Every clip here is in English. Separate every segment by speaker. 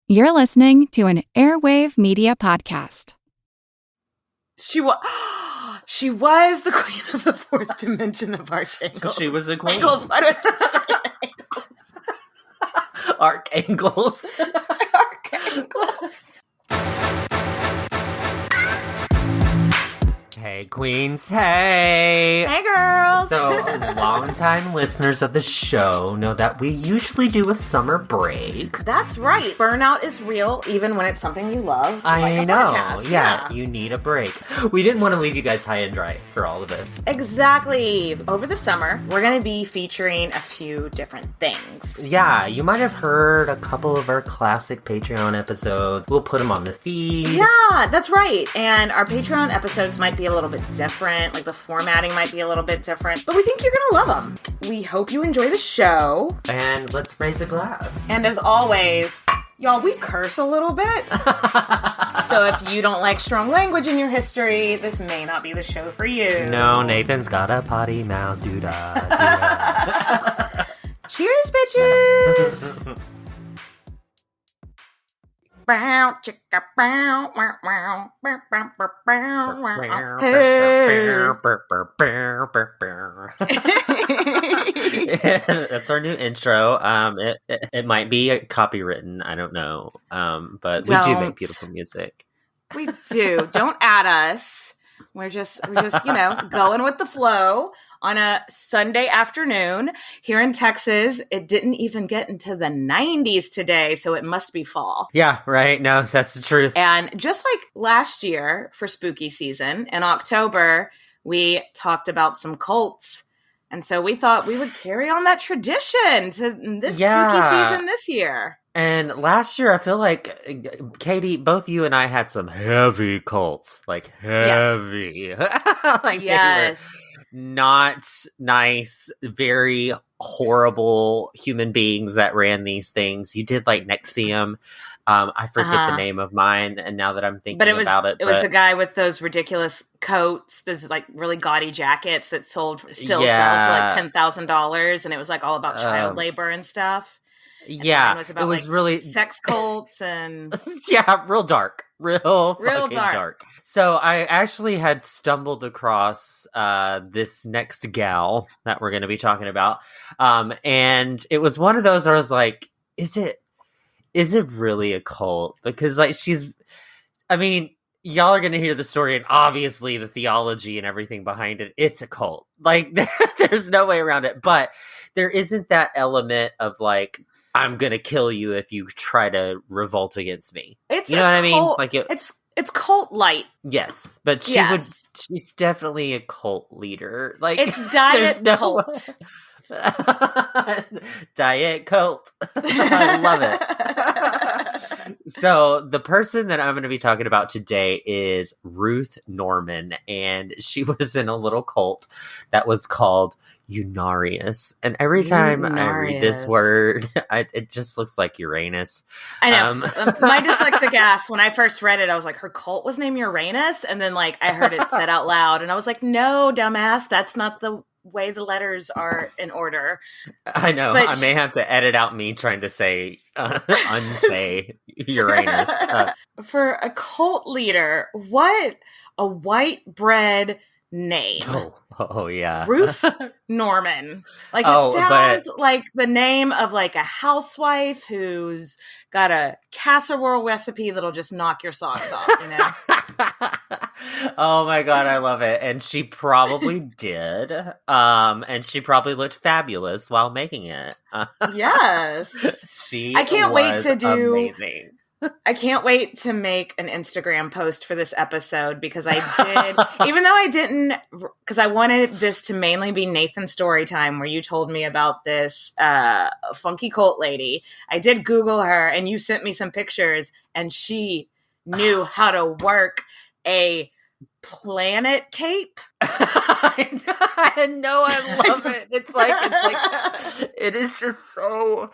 Speaker 1: You're listening to an Airwave Media Podcast.
Speaker 2: She was the queen of the fourth dimension of Archangels.
Speaker 3: She was the queen.
Speaker 2: Angles. Why do I say Angles?
Speaker 3: Archangels.
Speaker 2: Archangels.
Speaker 3: Hey, queens. Hey.
Speaker 2: Hey, girls.
Speaker 3: So, longtime listeners of the show know that we usually do a summer break.
Speaker 2: That's right. Burnout is real, even when it's something you love.
Speaker 3: I
Speaker 2: like
Speaker 3: know.
Speaker 2: Podcast.
Speaker 3: Yeah, you need a break. We didn't want to leave you guys high and dry for all of this.
Speaker 2: Exactly. Over the summer, we're going to be featuring a few different things.
Speaker 3: Yeah, you might have heard a couple of our classic Patreon episodes. We'll put them on the feed.
Speaker 2: Yeah, that's right. And our Patreon episodes might be a little bit different. Like the formatting might be a little bit different. But we think you're going to love them. We hope you enjoy the show.
Speaker 3: And let's raise a glass.
Speaker 2: And as always, y'all, we curse a little bit. So if you don't like strong language in your history, this may not be the show for you.
Speaker 3: No, Nathan's got a potty mouth. Doo-dah.
Speaker 2: Cheers, bitches! Bow, chicka, bow, wow, wow, bow, bow, bow, bow, wow. Hey.
Speaker 3: That's our new intro. It might be copywritten. I don't know. But we do make beautiful music.
Speaker 2: We do. Don't add us. We're just going with the flow on a Sunday afternoon here in Texas. It didn't even get into the 90s today, so it must be fall.
Speaker 3: Yeah, right. No, that's the truth.
Speaker 2: And just like last year for spooky season, in October, we talked about some cults. And so we thought we would carry on that tradition to this spooky season this year.
Speaker 3: And last year, I feel like, Katie, both you and I had some heavy cults. Like, heavy.
Speaker 2: Yes.
Speaker 3: Like, yes. Not nice, very horrible human beings that ran these things. You did, like, Nexium. I forget the name of mine, and now that I'm thinking about it.
Speaker 2: It was the guy with those ridiculous coats, those, like, really gaudy jackets that still sell for, like, $10,000, and it was, like, all about child labor and stuff.
Speaker 3: Yeah,
Speaker 2: it was about,
Speaker 3: it was
Speaker 2: like,
Speaker 3: really
Speaker 2: sex cults and
Speaker 3: yeah, real dark, real fucking
Speaker 2: dark.
Speaker 3: So I actually had stumbled across this next gal that we're going to be talking about, and it was one of those where I was like, is it really a cult? Because, like, y'all are going to hear the story, and obviously the theology and everything behind it, it's a cult. Like, there's no way around it. But there isn't that element of, like, I'm going to kill you if you try to revolt against me. You know what I mean? Like,
Speaker 2: it's cult light.
Speaker 3: Yes, but she's definitely a cult leader. Like,
Speaker 2: it's diet cult.
Speaker 3: Diet cult. I love it. So the person that I'm going to be talking about today is Ruth Norman, and she was in a little cult that was called Unarius. And every time I read this word, it just looks like Uranus.
Speaker 2: I know. My dyslexic ass, when I first read it, I was like, her cult was named Uranus? And then, like, I heard it said out loud, and I was like, no, dumbass, that's not the way the letters are in order.
Speaker 3: I know. But I may have to edit out me trying to say unsay Uranus.
Speaker 2: For a cult leader, what a white bread name.
Speaker 3: Oh yeah.
Speaker 2: Ruth Norman. Like, it sounds like the name of, like, a housewife who's got a casserole recipe that'll just knock your socks off, you know?
Speaker 3: Oh my God, I love it. And she probably did. And she probably looked fabulous while making it.
Speaker 2: Yes.
Speaker 3: I can't wait to do amazing.
Speaker 2: I can't wait to make an Instagram post for this episode, because I did, even though I didn't, because I wanted this to mainly be Nathan's story time where you told me about this funky cult lady. I did Google her, and you sent me some pictures, and she knew how to work a planet cape.
Speaker 3: I know, I love it. It's like it is just so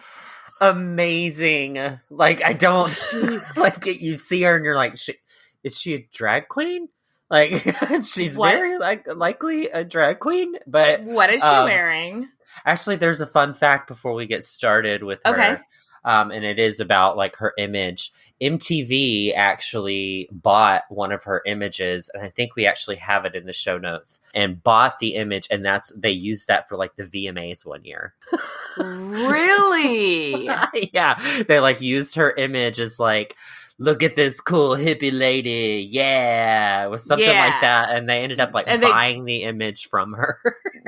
Speaker 3: amazing. Like, I don't like it. You see her and you're like, is she a drag queen? Like, she's very likely a drag queen. But
Speaker 2: what is she wearing?
Speaker 3: Actually, there's a fun fact before we get started with her. And it is about like her image. MTV actually bought one of her images, and I think we actually have it in the show notes, and bought the image, and they used that for like the VMAs one year.
Speaker 2: Really?
Speaker 3: Yeah. They like used her image as like, look at this cool hippie lady. Yeah. It was something like that. And they ended up like buying the image from her.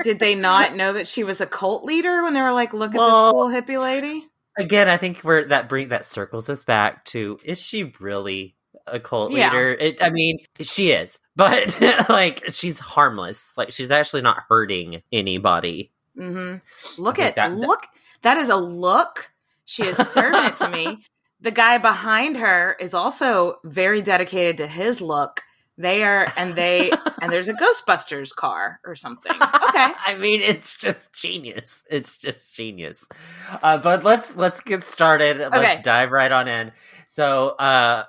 Speaker 2: Did they not know that she was a cult leader when they were like, look at this cool hippie lady?
Speaker 3: Again, I think that circles us back to, is she really a cult leader? I mean, she is, but like she's harmless. Like she's actually not hurting anybody.
Speaker 2: Mm-hmm. Look, that is a look. She is serving it to me. The guy behind her is also very dedicated to his look. And there's a Ghostbusters car or something. Okay.
Speaker 3: I mean, it's just genius. But let's get started. Okay. Let's dive right on in. So,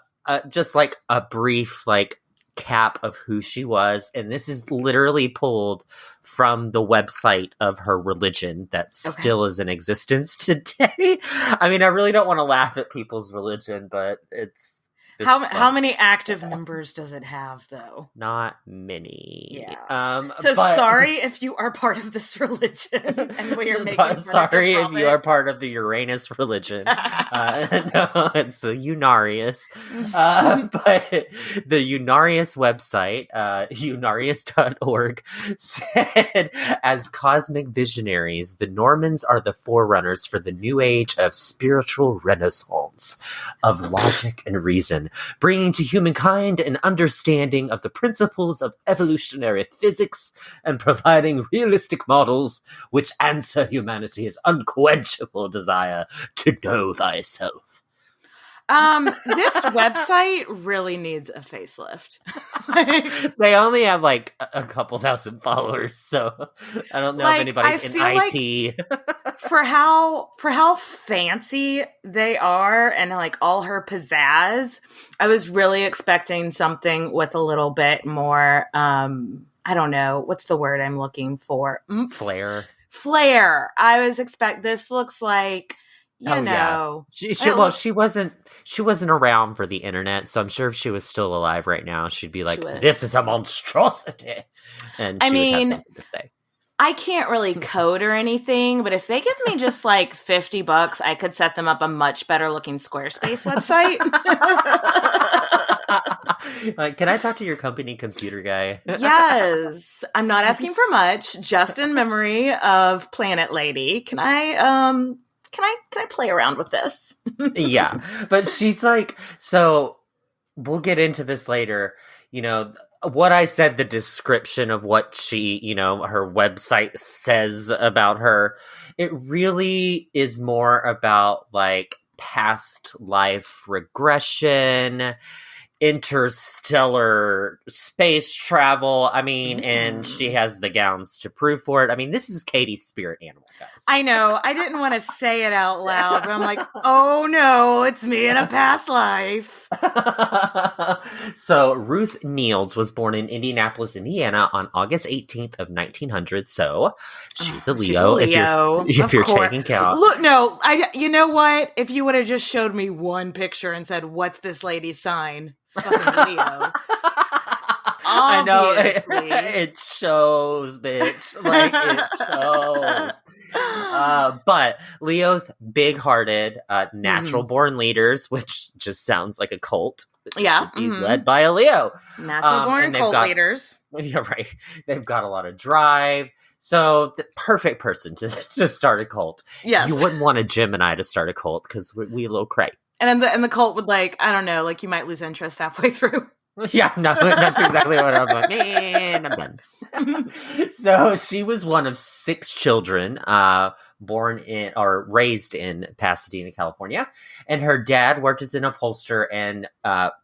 Speaker 3: just like a brief, like, cap of who she was, and this is literally pulled from the website of her religion that still is in existence today. I mean, I really don't want to laugh at people's religion, but it's
Speaker 2: how many active members does it have, though?
Speaker 3: Not many.
Speaker 2: Yeah. Sorry if you are part of this religion, and we are making
Speaker 3: sorry if you are part of the Uranus religion. No, it's the Unarius. But the Unarius website, unarius.org, said, as cosmic visionaries, the Normans are the forerunners for the new age of spiritual renaissance, of logic and reason, bringing to humankind an understanding of the principles of evolutionary physics and providing realistic models which answer humanity's unquenchable desire to know thyself.
Speaker 2: This website really needs a facelift.
Speaker 3: They only have like a couple thousand followers, so I don't know if anybody's in IT.
Speaker 2: Like, for how fancy they are and like all her pizzazz, I was really expecting something with a little bit more I don't know, what's the word I'm looking for?
Speaker 3: Flair.
Speaker 2: I was this looks like
Speaker 3: She wasn't around for the internet, so I'm sure if she was still alive right now, she'd be like, "This is a monstrosity," and would have something to say.
Speaker 2: I can't really code or anything, but if they give me just like $50, I could set them up a much better looking Squarespace website.
Speaker 3: Can I talk to your company computer guy?
Speaker 2: Yes, I'm not asking for much. Just in memory of Planet Lady, can I play around with this?
Speaker 3: Yeah, but she's like, so we'll get into this later. You know, what I said, the description of what she, her website says about her, it really is more about like past life regression, interstellar space travel. I mean, and she has the gowns to prove for it. I mean, this is Katie's spirit animal, guys.
Speaker 2: I know. I didn't want to say it out loud, but I'm like, oh no, it's me in a past life.
Speaker 3: So Ruth Niels was born in Indianapolis, Indiana on August 18th of 1900. So she's a Leo. If you're taking count.
Speaker 2: Look, no, you know what? If you would have just showed me one picture and said, what's this lady's sign? Fucking Leo.
Speaker 3: I know it shows, bitch. Like it shows. But Leo's big-hearted, natural-born leaders, which just sounds like a cult.
Speaker 2: Yeah,
Speaker 3: should be led by a Leo.
Speaker 2: Natural-born cult leaders.
Speaker 3: Yeah, right. They've got a lot of drive. So the perfect person to start a cult.
Speaker 2: Yes,
Speaker 3: you wouldn't want a Gemini to start a cult because we a little cray.
Speaker 2: And the cult would I don't know, you might lose interest halfway through.
Speaker 3: Yeah, no, that's exactly what I'm like. Man, I'm done. So she was one of 6 children, born in or raised in Pasadena, California, and her dad worked as an upholsterer and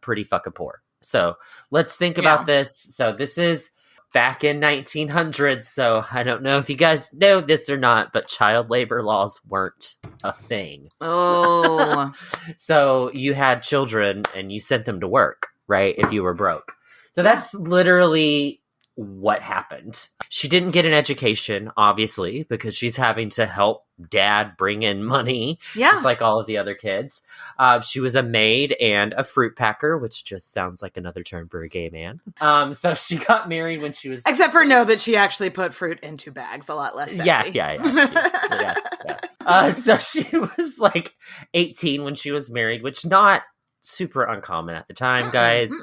Speaker 3: pretty fucking poor. So let's think about this. So this is back in 1900. So I don't know if you guys know this or not, but child labor laws weren't a thing.
Speaker 2: Oh,
Speaker 3: so you had children and you sent them to work. Right, if you were broke. So that's literally what happened. She didn't get an education, obviously, because she's having to help dad bring in money,
Speaker 2: Yeah.
Speaker 3: just like all of the other kids. She was a maid and a fruit packer, which just sounds like another term for a gay man. So she got married when she was...
Speaker 2: Except for know that she actually put fruit into bags, a lot less sexy.
Speaker 3: Yeah. So she was like 18 when she was married, which not super uncommon at the time, guys.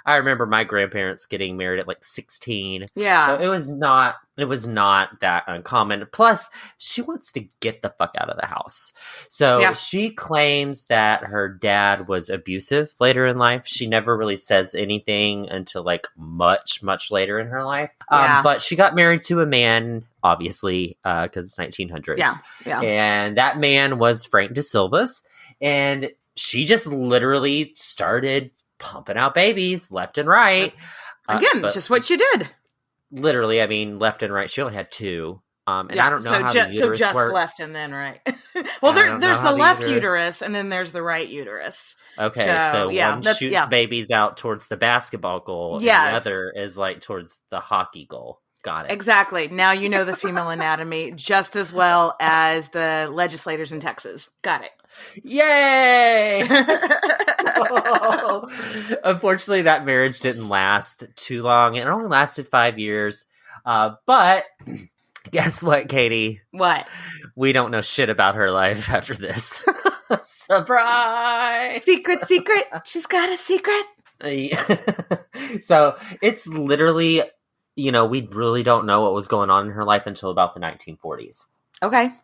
Speaker 3: I remember my grandparents getting married at like 16.
Speaker 2: Yeah.
Speaker 3: So it was not that uncommon. Plus, she wants to get the fuck out of the house. So she claims that her dad was abusive later in life. She never really says anything until like much, much later in her life. But she got married to a man, obviously, because it's 1900s.
Speaker 2: Yeah.
Speaker 3: And that man was Frank De Silva's. And she just literally started pumping out babies left and right.
Speaker 2: Again, just what she did.
Speaker 3: Literally, I mean, left and right. She only had two. And I don't know how the uterus
Speaker 2: so just
Speaker 3: works.
Speaker 2: left and then right. Well, there's the left uterus and then there's the right uterus.
Speaker 3: Okay, so one shoots babies out towards the basketball goal, and the other is like towards the hockey goal. Got it. Exactly.
Speaker 2: Now you know the female anatomy just as well as the legislators in Texas. Got it.
Speaker 3: Yay! Unfortunately, that marriage didn't last too long. It only lasted 5 years. But guess what, Katie?
Speaker 2: What?
Speaker 3: We don't know shit about her life after this. Surprise!
Speaker 2: Secret. She's got a secret.
Speaker 3: So it's literally... we really don't know what was going on in her life until about the 1940s.
Speaker 2: Okay.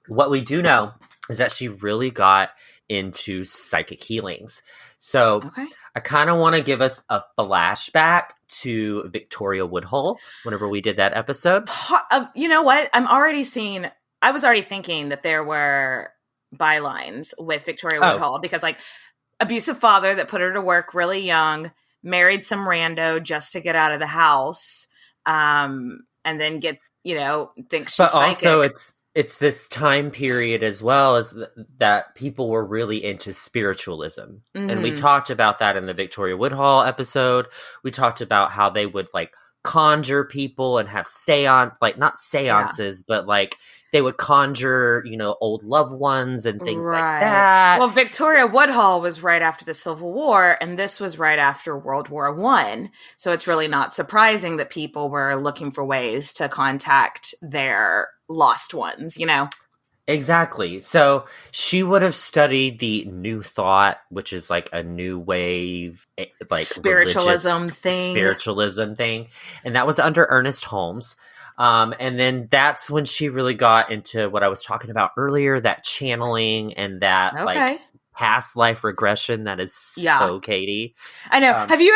Speaker 3: What we do know is that she really got into psychic healings. So I kind of want to give us a flashback to Victoria Woodhull whenever we did that episode.
Speaker 2: You know what? I was already thinking that there were bylines with Victoria Woodhull because like abusive father that put her to work really young, married some rando just to get out of the house. And then thinks she's psychic.
Speaker 3: Also it's this time period as well as that people were really into spiritualism. Mm-hmm. And we talked about that in the Victoria Woodhull episode. We talked about how they would like conjure people and have not seances, but like they would conjure, old loved ones and things like that.
Speaker 2: Well, Victoria Woodhull was right after the Civil War, and this was right after World War I. So it's really not surprising that people were looking for ways to contact their lost ones,
Speaker 3: Exactly. So she would have studied the New Thought, which is like a new wave, like
Speaker 2: spiritualism thing.
Speaker 3: And that was under Ernest Holmes. And then that's when she really got into what I was talking about earlier, that channeling and that like past life regression. That is so Katie.
Speaker 2: I know. Have you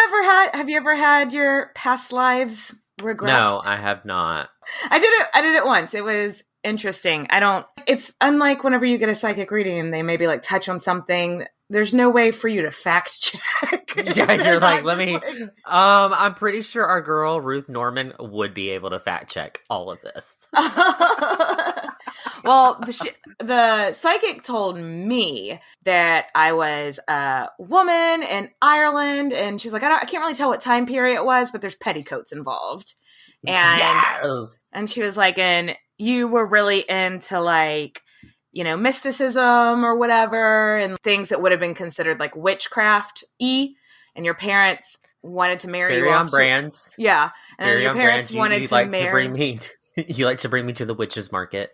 Speaker 2: ever had your past lives regressed?
Speaker 3: No, I have not.
Speaker 2: I did it once. It was interesting. It's unlike whenever you get a psychic reading and they maybe like touch on something. There's no way for you to fact check.
Speaker 3: Yeah, you're like, I'm pretty sure our girl, Ruth Norman, would be able to fact check all of this.
Speaker 2: Well, the psychic told me that I was a woman in Ireland, and she's like, I can't really tell what time period it was, but there's petticoats involved. And she was like, and you were really into like, mysticism or whatever, and things that would have been considered like witchcraft-y, and your parents wanted to marry you
Speaker 3: on brands.
Speaker 2: Yeah. And then your parents wanted to marry...
Speaker 3: You like to bring me to the witches market.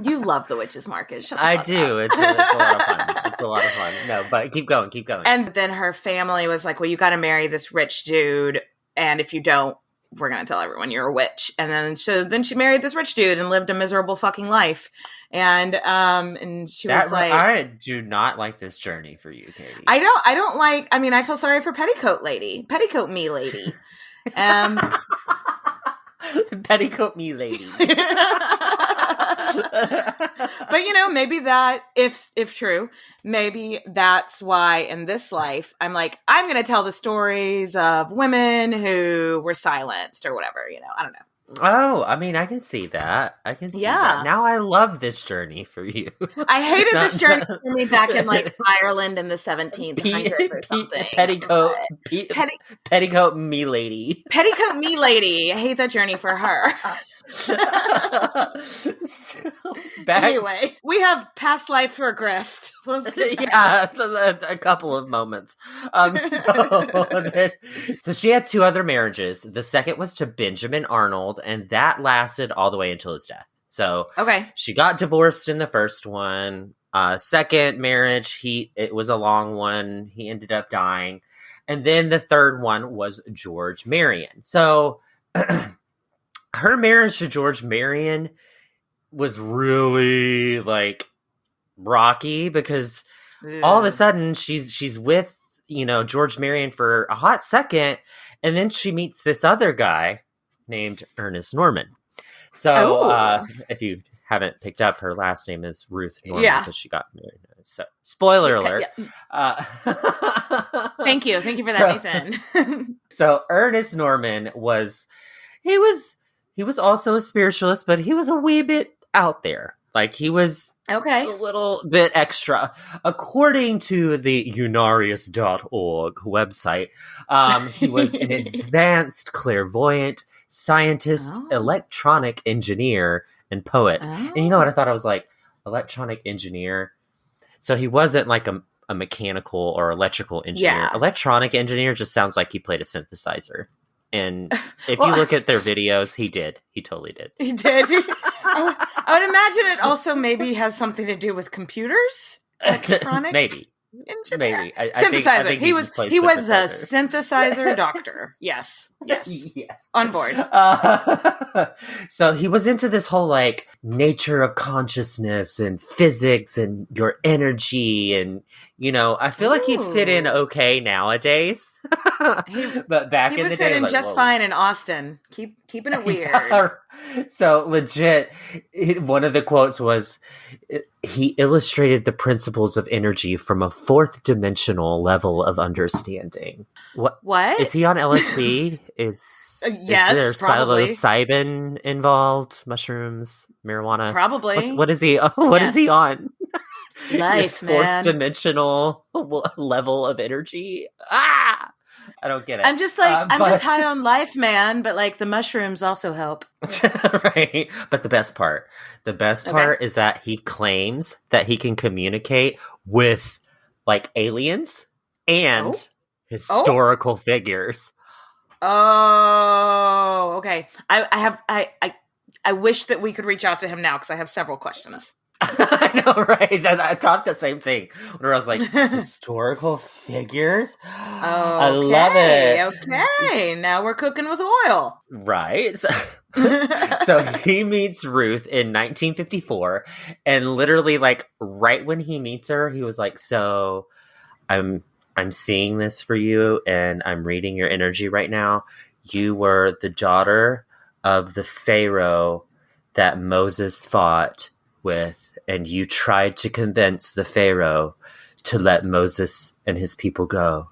Speaker 2: You love the witches market. Shut the
Speaker 3: I
Speaker 2: fuck
Speaker 3: do.
Speaker 2: up.
Speaker 3: It's a lot of fun. It's a lot of fun. No, but keep going.
Speaker 2: And then her family was like, well, you got to marry this rich dude, and if you don't, we're going to tell everyone you're a witch. And then she married this rich dude and lived a miserable fucking life. And she was like,
Speaker 3: I do not like this journey for you, Katie.
Speaker 2: I don't like, I feel sorry for petticoat lady. Petticoat me lady.
Speaker 3: Petticoat me lady.
Speaker 2: But maybe that, if true, maybe that's why in this life I'm like, I'm going to tell the stories of women who were silenced or whatever, I don't know.
Speaker 3: Oh, I can see that. I can see that. Now I love this journey for you.
Speaker 2: I hated this journey for me back in like Ireland in the 1700s or something.
Speaker 3: Petticoat me lady.
Speaker 2: Petticoat me lady. I hate that journey for her. Anyway, we have past life regressed. Let's get
Speaker 3: a couple of moments. So she had 2 other marriages. The second was to Benjamin Arnold, and that lasted all the way until his death. So she got divorced in the first one. Second marriage, it was a long one. He ended up dying. And then the third one was George Marion. So her marriage to George Marion was really like rocky because all of a sudden she's with, George Marion for a hot second. And then she meets this other guy named Ernest Norman. So if you haven't picked up, her last name is Ruth Norman because she got married. So spoiler alert.
Speaker 2: Thank you for that, Nathan.
Speaker 3: So Ernest Norman was also a spiritualist, but he was a wee bit out there. Like he was a little bit extra. According to the unarius.org website, he was an advanced clairvoyant, scientist, electronic engineer, and poet. And you know what I thought? I was like, electronic engineer. So he wasn't like a mechanical or electrical engineer. Yeah. Electronic engineer just sounds like he played a synthesizer. And if you look at their videos, he did. He totally did.
Speaker 2: He did. I would imagine it also maybe has something to do with computers. Electronic
Speaker 3: maybe.
Speaker 2: Engineer.
Speaker 3: Maybe.
Speaker 2: Synthesizer.
Speaker 3: I think
Speaker 2: he was a synthesizer doctor. Yes. On board.
Speaker 3: So he was into this whole like nature of consciousness and physics and your energy. And, I feel like he'd fit in okay nowadays. But back in the day,
Speaker 2: he would fit in just fine in Austin. Keeping it weird.
Speaker 3: So legit, one of the quotes was, he illustrated the principles of energy from a 4th dimensional level of understanding. What? Is he on LSD? Is there psilocybin involved? Mushrooms? Marijuana?
Speaker 2: Probably.
Speaker 3: What is he? What is he on?
Speaker 2: Life, man.
Speaker 3: 4th dimensional level of energy. I don't get it.
Speaker 2: I'm just like, I'm just high on life, man. But like the mushrooms also help.
Speaker 3: Right. But the best part is that he claims that he can communicate with like aliens and historical figures.
Speaker 2: Oh, okay. I wish that we could reach out to him now because I have several questions.
Speaker 3: I know, right? I thought the same thing when I was like, historical figures? I love it.
Speaker 2: Okay, now we're cooking with oil.
Speaker 3: Right? So he meets Ruth in 1954, and literally like right when he meets her, he was like, so I'm seeing this for you, and I'm reading your energy right now. You were the daughter of the Pharaoh that Moses fought with, and you tried to convince the Pharaoh to let Moses and his people go.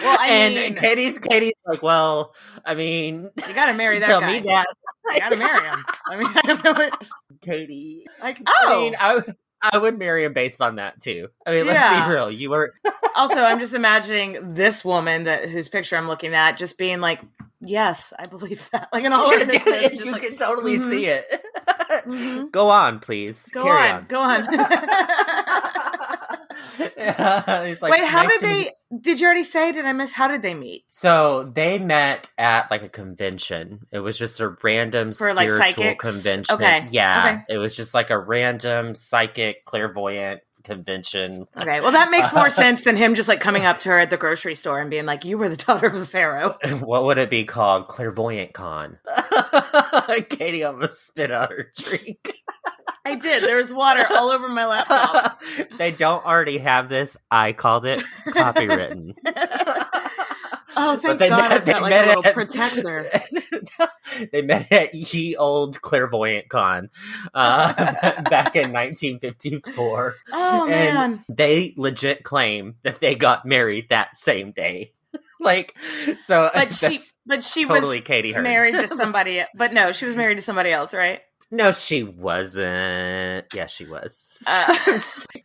Speaker 2: Well, I mean,
Speaker 3: Katie's like, well, I mean,
Speaker 2: you gotta marry that
Speaker 3: tell
Speaker 2: guy.
Speaker 3: Me that.
Speaker 2: You gotta marry him. I mean, I don't know what
Speaker 3: Katie.
Speaker 2: Like,
Speaker 3: I mean, I would marry him based on that too. I mean, let's be real. You were
Speaker 2: also. I'm just imagining this woman whose picture I'm looking at, just being like, "Yes, I believe that." Like in all her business,
Speaker 3: you can totally see it. Go on, please. Go on.
Speaker 2: Like, wait, how did they? Did you already say? Did I miss? How did they meet?
Speaker 3: So they met at like a convention. It was just a random spiritual convention.
Speaker 2: Okay.
Speaker 3: Yeah. Okay. It was just like a random psychic clairvoyant convention.
Speaker 2: Okay. Well, that makes more sense than him just like coming up to her at the grocery store and being like, "You were the daughter of the Pharaoh."
Speaker 3: What would it be called? Clairvoyant Con. Katie almost spit out her drink.
Speaker 2: I did. There was water all over my laptop.
Speaker 3: They don't already have this. I called it copywritten.
Speaker 2: Oh, thank God I've got like a little protector.
Speaker 3: They met at Ye Old Clairvoyant Con back in 1954.
Speaker 2: Oh, man.
Speaker 3: They legit claim that they got married that same day. Like, so.
Speaker 2: But she
Speaker 3: totally
Speaker 2: was
Speaker 3: Katie Hearn.
Speaker 2: Married to somebody. But no, she was married to somebody else, right?
Speaker 3: No, she wasn't. Yeah, she was.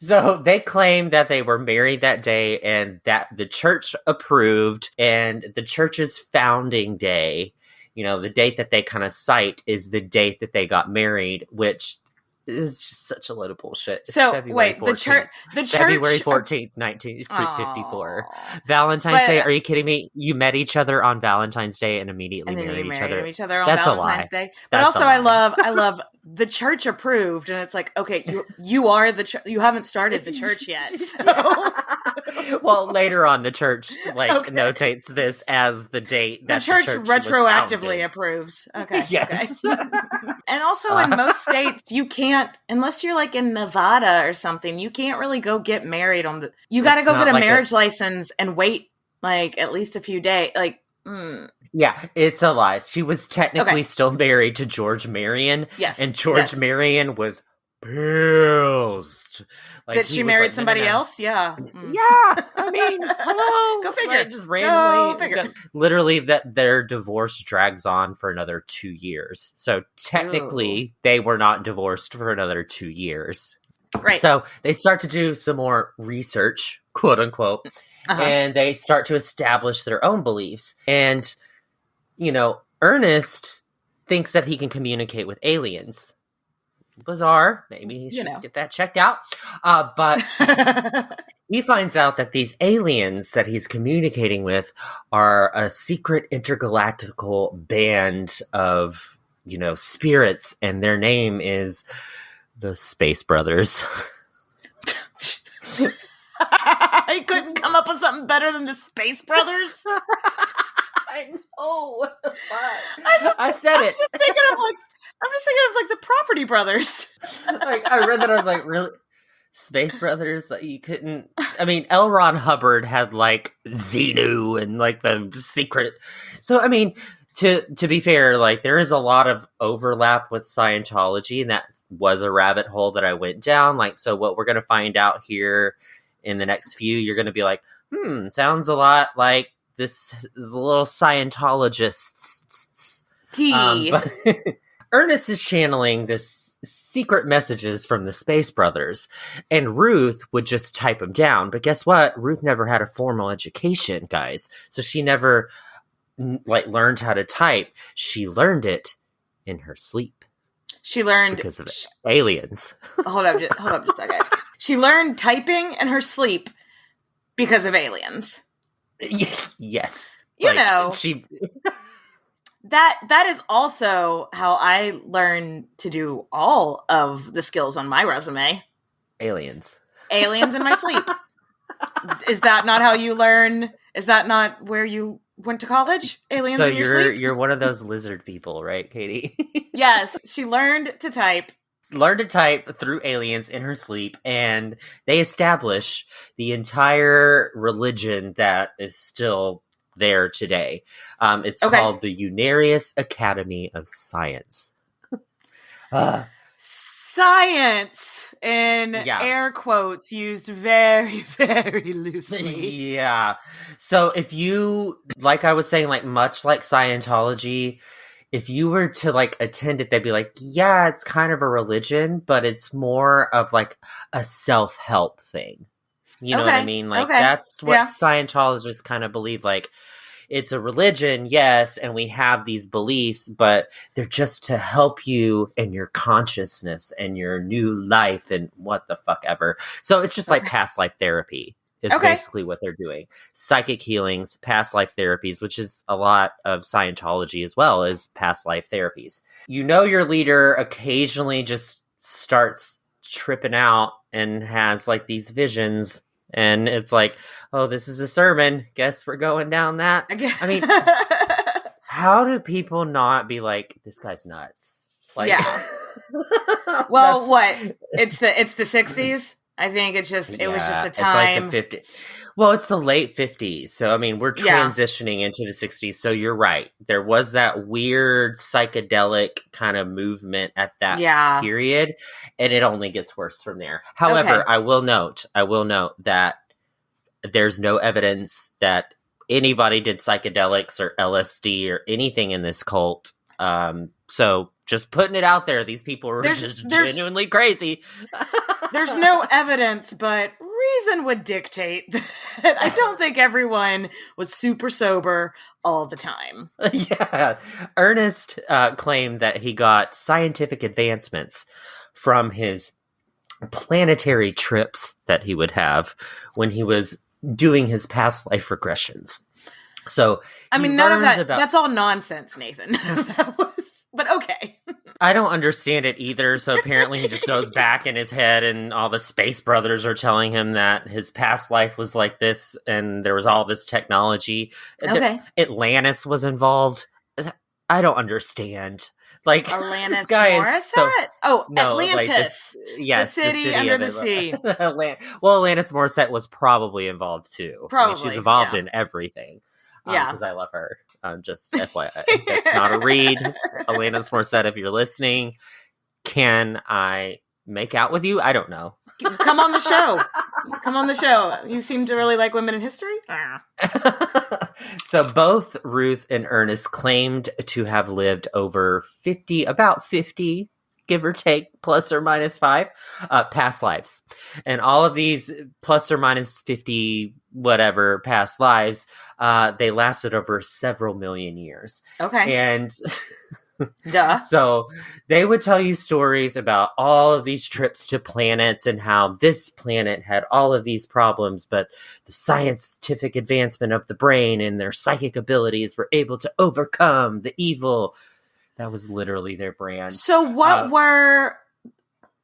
Speaker 3: So they claim that they were married that day and that the church approved, and the church's founding day the date that they kind of cite is the date that they got married, which is just such a load of bullshit. It's
Speaker 2: So
Speaker 3: February
Speaker 2: wait,
Speaker 3: 14th.
Speaker 2: the church,
Speaker 3: February 14th, 1954. Valentine's Day. Are you kidding me? You met each other on Valentine's Day and immediately married each other.
Speaker 2: On
Speaker 3: That's
Speaker 2: Valentine's Day. But
Speaker 3: That's
Speaker 2: also, I love the church approved, and it's like, okay, you are the church. You haven't started the church yet. So.
Speaker 3: Well, later on, the church notates this as the date that
Speaker 2: the church retroactively
Speaker 3: was
Speaker 2: approves. Okay.
Speaker 3: Yes.
Speaker 2: Okay. And also, in most states, you can't, unless you're like in Nevada or something, you can't really go get married on the. You got to go get a marriage license and wait like at least a few days. Like.
Speaker 3: Yeah, it's a lie. She was technically still married to George Marion.
Speaker 2: Yes.
Speaker 3: And George Marion was pissed. Like,
Speaker 2: that she married somebody else? Yeah.
Speaker 3: Yeah. I mean, hello.
Speaker 2: Go figure.
Speaker 3: Like, just randomly.
Speaker 2: Go figure.
Speaker 3: Literally, that their divorce drags on for another 2 years. So technically, they were not divorced for another 2 years.
Speaker 2: Right.
Speaker 3: So they start to do some more research, quote unquote, and they start to establish their own beliefs. And, Ernest thinks that he can communicate with aliens. Bizarre. Maybe he should get that checked out. But he finds out that these aliens that he's communicating with are a secret intergalactical band of, spirits, and their name is the Space Brothers.
Speaker 2: I couldn't come up with something better than the Space Brothers.
Speaker 3: I know. What the fuck? I said it.
Speaker 2: I'm just thinking of the Property Brothers.
Speaker 3: Like, I read that, I was like, really? Space Brothers? Like, you couldn't. I mean, L. Ron Hubbard had like Xenu and like the secret. So, I mean, to be fair, like, there is a lot of overlap with Scientology, and that was a rabbit hole that I went down. Like, so what we're going to find out here in the next few, you're going to be like, sounds a lot like this is a little Scientologist. But Ernest is channeling this secret messages from the Space Brothers, and Ruth would just type them down. But guess what? Ruth never had a formal education, guys. So she never learned how to type. She learned it in her sleep.
Speaker 2: She learned
Speaker 3: because of aliens.
Speaker 2: Hold up just a second. She learned typing in her sleep because of aliens.
Speaker 3: Yes.
Speaker 2: She that is also how I learned to do all of the skills on my resume.
Speaker 3: Aliens
Speaker 2: in my sleep. Is that not how you learn? Is that not where you went to college? Aliens in your sleep?
Speaker 3: You're one of those lizard people, right, Katie?
Speaker 2: Yes. She learned to type
Speaker 3: through aliens in her sleep, and they establish the entire religion that is still there today. It's called the Unarius Academy of Science.
Speaker 2: Science in air quotes used very, very loosely.
Speaker 3: Yeah. So if you, like I was saying, like much like Scientology, if you were to attend it, they'd be like, yeah, it's kind of a religion, but it's more of like a self-help thing. You know what I mean? Like that's what Scientologists kind of believe. Like, it's a religion, yes, and we have these beliefs, but they're just to help you in your consciousness and your new life and what the fuck ever. So it's just like past life therapy is basically what they're doing. Psychic healings, past life therapies, which is a lot of Scientology as well, is past life therapies. Your leader occasionally just starts tripping out and has like these visions. And it's like, oh, this is a sermon. Guess we're going down that. I mean, how do people not be like, this guy's nuts? Like,
Speaker 2: yeah. Well, what? It's the 60s. I think it was just a time.
Speaker 3: It's like the 50s. Well, it's the late 50s. So, I mean, we're transitioning into the 60s. So you're right. There was that weird psychedelic kind of movement at that period. And it only gets worse from there. However, I will note that there's no evidence that anybody did psychedelics or LSD or anything in this cult. So just putting it out there, these people were just genuinely crazy.
Speaker 2: There's no evidence, but reason would dictate that I don't think everyone was super sober all the time.
Speaker 3: Yeah. Ernest claimed that he got scientific advancements from his planetary trips that he would have when he was doing his past life regressions. So,
Speaker 2: I mean, none of that, that's all nonsense, Nathan. But okay.
Speaker 3: I don't understand it either. So apparently he just goes back in his head and all the space brothers are telling him that his past life was like this and there was all this technology.
Speaker 2: Okay.
Speaker 3: Atlantis was involved. I don't understand. Like,
Speaker 2: Alanis
Speaker 3: this guy
Speaker 2: Morissette?
Speaker 3: is so...
Speaker 2: Oh,
Speaker 3: No,
Speaker 2: Atlantis.
Speaker 3: like this, yes,
Speaker 2: the city under the sea.
Speaker 3: Well, Alanis Morissette was probably involved too.
Speaker 2: Probably.
Speaker 3: I mean, she's involved in everything.
Speaker 2: Yeah.
Speaker 3: Because I love her. Just FYI. That's not a read. Alanis Morissette, if you're listening, can I make out with you? I don't know.
Speaker 2: Come on the show. Come on the show. You seem to really like women in history.
Speaker 3: So both Ruth and Ernest claimed to have lived over about 50, give or take, plus or minus 5, past lives. And all of these plus or minus 50, whatever, past lives, they lasted over several million years.
Speaker 2: Okay.
Speaker 3: And...
Speaker 2: Duh.
Speaker 3: So they would tell you stories about all of these trips to planets and how this planet had all of these problems, but the scientific advancement of the brain and their psychic abilities were able to overcome the evil. That was literally their brand.
Speaker 2: So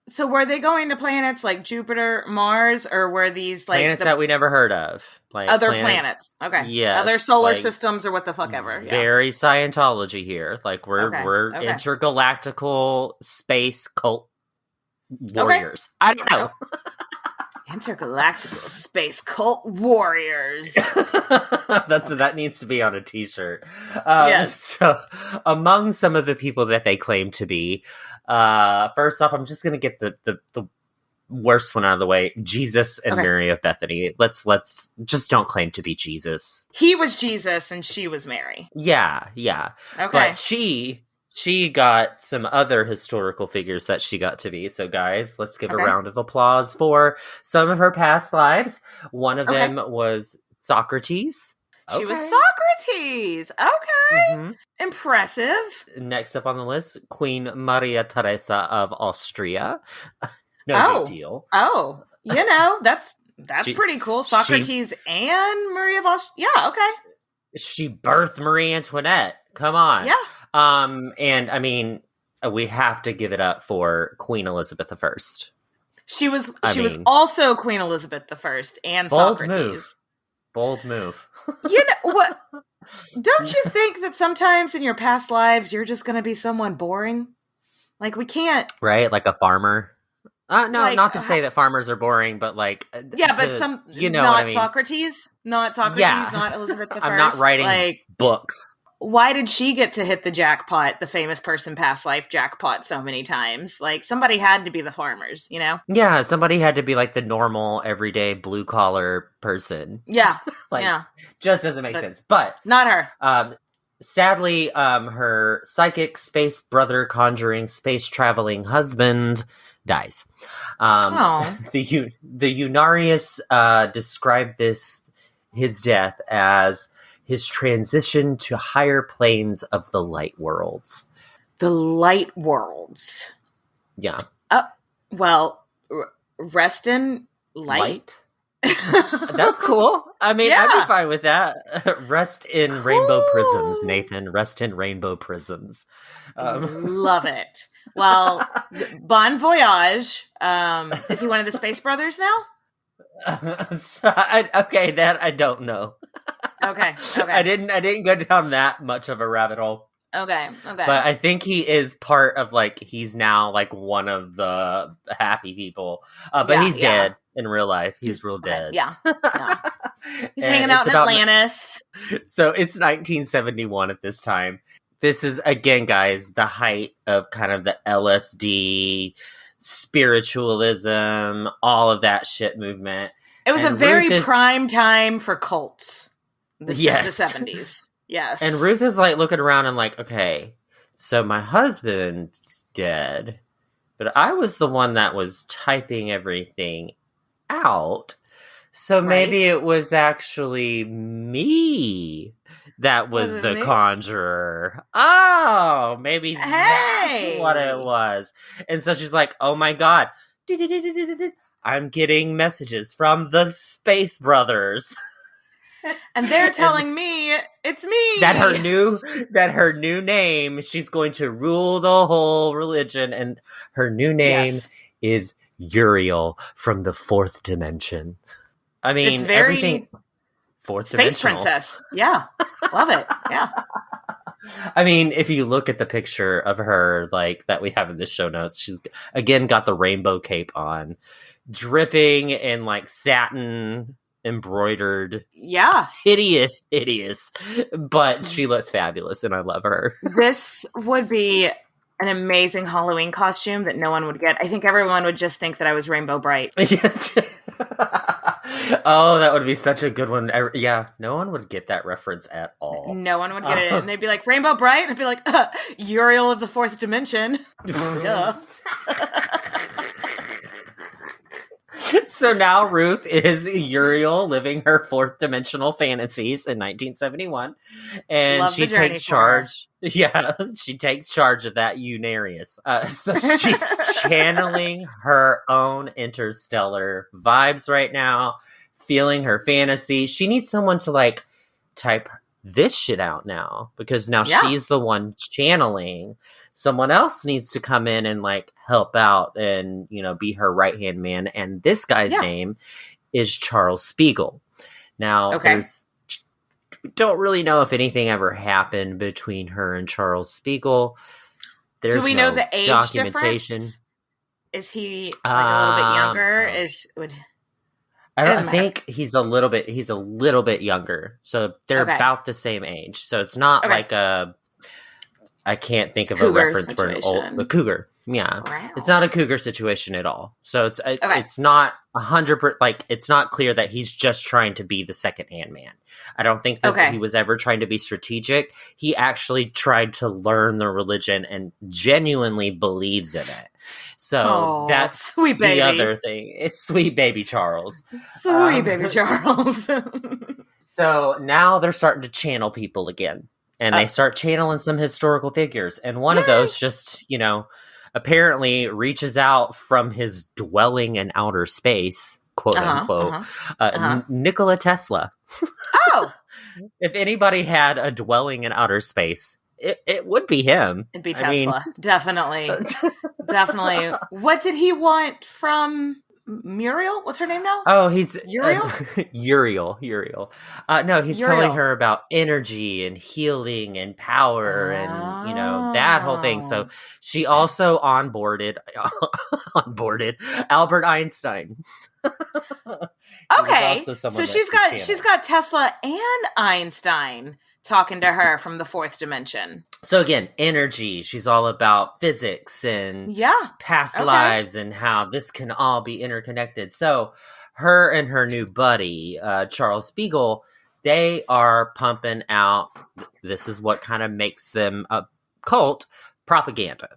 Speaker 2: So were they going to planets like Jupiter, Mars, or were these like
Speaker 3: planets that we never heard of? Like
Speaker 2: other planets? Okay.
Speaker 3: Yeah.
Speaker 2: Other solar systems or what the fuck ever. Yeah.
Speaker 3: Very Scientology here. Like we're intergalactical space cult warriors. Okay. I don't know.
Speaker 2: Intergalactical space cult warriors.
Speaker 3: That needs to be on a t-shirt.
Speaker 2: Yes.
Speaker 3: So among some of the people that they claim to be, first off, I'm just going to get the worst one out of the way. Jesus and Mary of Bethany. Let's just don't claim to be Jesus.
Speaker 2: He was Jesus and she was Mary.
Speaker 3: Yeah.
Speaker 2: Okay.
Speaker 3: But she got some other historical figures that she got to be. So guys, let's give a round of applause for some of her past lives. One of them was Socrates.
Speaker 2: She was Socrates. Okay. Mm-hmm. Impressive.
Speaker 3: Next up on the list, Queen Maria Theresa of Austria. No big deal.
Speaker 2: Oh, that's pretty cool. Socrates and Maria of Austria. Yeah, okay.
Speaker 3: She birthed Marie Antoinette. Come on.
Speaker 2: Yeah.
Speaker 3: And I mean, we have to give it up for Queen Elizabeth I.
Speaker 2: She was also Queen Elizabeth I and Socrates.
Speaker 3: Bold move.
Speaker 2: You know what? Don't you think that sometimes in your past lives you're just going to be someone boring? Like we can't,
Speaker 3: right? Like a farmer. No, not to say that farmers are boring, but like
Speaker 2: but some not what I mean. Socrates, not Elizabeth I.
Speaker 3: I'm not writing books.
Speaker 2: Why did she get to hit the jackpot, the famous person past life jackpot so many times? Like, somebody had to be the farmers, you know?
Speaker 3: Yeah, somebody had to be like the normal, everyday, blue-collar person.
Speaker 2: Yeah,
Speaker 3: Just doesn't make sense. But...
Speaker 2: not her.
Speaker 3: Sadly, her psychic space brother conjuring space traveling husband dies. The Unarius described his death as his transition to higher planes of the light worlds.
Speaker 2: The light worlds.
Speaker 3: Yeah.
Speaker 2: Well, rest in light?
Speaker 3: That's cool. I mean, I'd be fine with that. Rest in rainbow prisms, Nathan. Rest in rainbow prisms.
Speaker 2: Love it. Well, bon voyage. Is he one of the Space Brothers now?
Speaker 3: That I don't know.
Speaker 2: Okay.
Speaker 3: I didn't go down that much of a rabbit hole.
Speaker 2: Okay.
Speaker 3: But I think he is part of he's now one of the happy people. But he's dead in real life. He's real dead.
Speaker 2: Yeah. He's hanging out in Atlantis.
Speaker 3: So it's 1971 at this time. This is, again, guys, the height of kind of the LSD, spiritualism, all of that shit movement.
Speaker 2: It was a very prime time for cults. The 70s. Yes.
Speaker 3: And Ruth is looking around and okay, so my husband's dead, but I was the one that was typing everything out. So maybe it was actually me that was the conjurer. Oh, maybe that's what it was. And so she's like, oh my God, I'm getting messages from the Space Brothers.
Speaker 2: And they're telling me it's me.
Speaker 3: That her new name, she's going to rule the whole religion, and her new name is Uriel from the fourth dimension. I mean,
Speaker 2: it's very
Speaker 3: everything fourth
Speaker 2: Space Princess. Yeah. Love it. Yeah.
Speaker 3: I mean, if you look at the picture of her like that we have in the show notes, she's again got the rainbow cape on, dripping in like satin embroidered, hideous, but she looks fabulous and I love her.
Speaker 2: This would be an amazing Halloween costume that no one would get. I think everyone would just think that I was Rainbow Bright.
Speaker 3: Oh, that would be such a good one. Yeah, no one would get that reference at all.
Speaker 2: No one would get it. And they'd be like, Rainbow Bright? And I'd be like, Uriel of the fourth dimension. Duh.
Speaker 3: So now Ruth is Uriel living her fourth dimensional fantasies in 1971. And she takes charge. Yeah, she takes charge of that Unarius. So she's channeling her in interstellar vibes right now, feeling her fantasy. She needs someone to like type this shit out now because now she's the one channeling. Someone else needs to come in and like help out and, you know, be her right-hand man. And this guy's name is Charles Spiegel. Now, we don't really know if anything ever happened between her and Charles Spiegel.
Speaker 2: Do we know the age documentation difference? Is he like a little bit younger?
Speaker 3: I think he's a little bit younger. So they're about the same age. So it's not like I can't think of
Speaker 2: cougar
Speaker 3: a reference
Speaker 2: situation.
Speaker 3: for a cougar. Yeah.
Speaker 2: Wow.
Speaker 3: It's not a cougar situation at all. So it's not 100%, like, it's not clear that he's just trying to be the second-hand man. I don't think that he was ever trying to be strategic. He actually tried to learn the religion and genuinely believes in it. So that's
Speaker 2: sweet baby.
Speaker 3: The other thing. It's sweet baby Charles.
Speaker 2: Sweet baby Charles.
Speaker 3: So now they're starting to channel people again. And they start channeling some historical figures. And one of those just, you know, apparently reaches out from his dwelling in outer space, quote unquote, Nikola Tesla.
Speaker 2: Oh!
Speaker 3: If anybody had a dwelling in outer space, it would be him.
Speaker 2: It'd be Tesla. Definitely. Definitely. What did he want from Muriel? What's her name now?
Speaker 3: Oh, he's
Speaker 2: Uriel?
Speaker 3: Uriel. No, he's telling her about energy and healing and power and, you know, that whole thing. So she also onboarded Albert Einstein.
Speaker 2: Okay. So she's got Tesla and Einstein talking to her from the fourth dimension.
Speaker 3: So again, energy. She's all about physics and past lives and how this can all be interconnected. So her and her new buddy, Charles Spiegel, they are pumping out, this is what kind of makes them a cult, propaganda.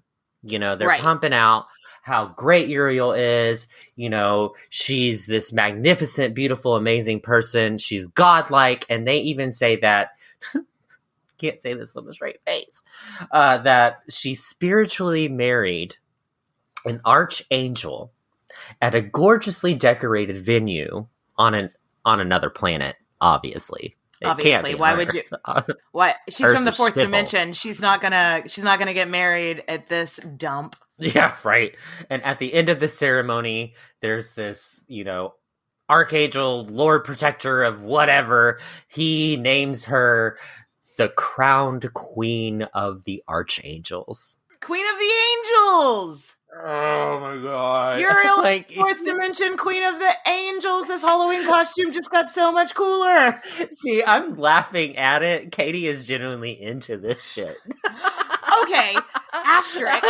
Speaker 3: You know, they're pumping out how great Uriel is. You know, she's this magnificent, beautiful, amazing person. She's godlike. And they even say that, can't say this with a straight face, that she spiritually married an archangel at a gorgeously decorated venue on another planet. Obviously,
Speaker 2: why would you? Why she's Earth from the fourth dimension? She's not gonna get married at this dump.
Speaker 3: Yeah, right. And at the end of the ceremony, there's this, you know, archangel, Lord Protector of whatever. He names her the crowned queen of the archangels.
Speaker 2: Queen of the angels!
Speaker 3: Oh my god.
Speaker 2: Uriel, fourth dimension, queen of the angels. This Halloween costume just got so much cooler.
Speaker 3: See, I'm laughing at it. Katie is genuinely into this shit.
Speaker 2: Okay, asterisk.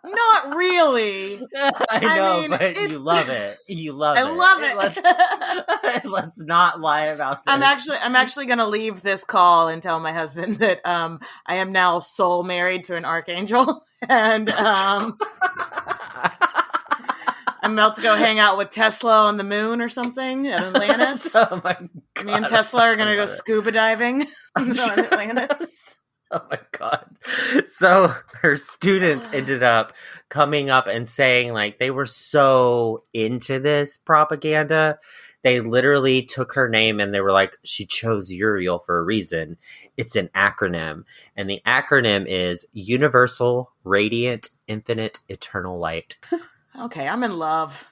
Speaker 2: Not really.
Speaker 3: I know, but you love it. You love it.
Speaker 2: I love it.
Speaker 3: Let's not lie about this.
Speaker 2: I'm actually going to leave this call and tell my husband that I am now soul married to an archangel, and I'm about to go hang out with Tesla on the moon or something at Atlantis.
Speaker 3: Oh my God.
Speaker 2: Me and Tesla are going to go scuba diving on Atlantis.
Speaker 3: Oh my God. So her students ended up coming up and saying like they were so into this propaganda. They literally took her name and they were like, she chose Uriel for a reason. It's an acronym. And the acronym is Universal, Radiant, Infinite, Eternal Light.
Speaker 2: Okay, I'm in love.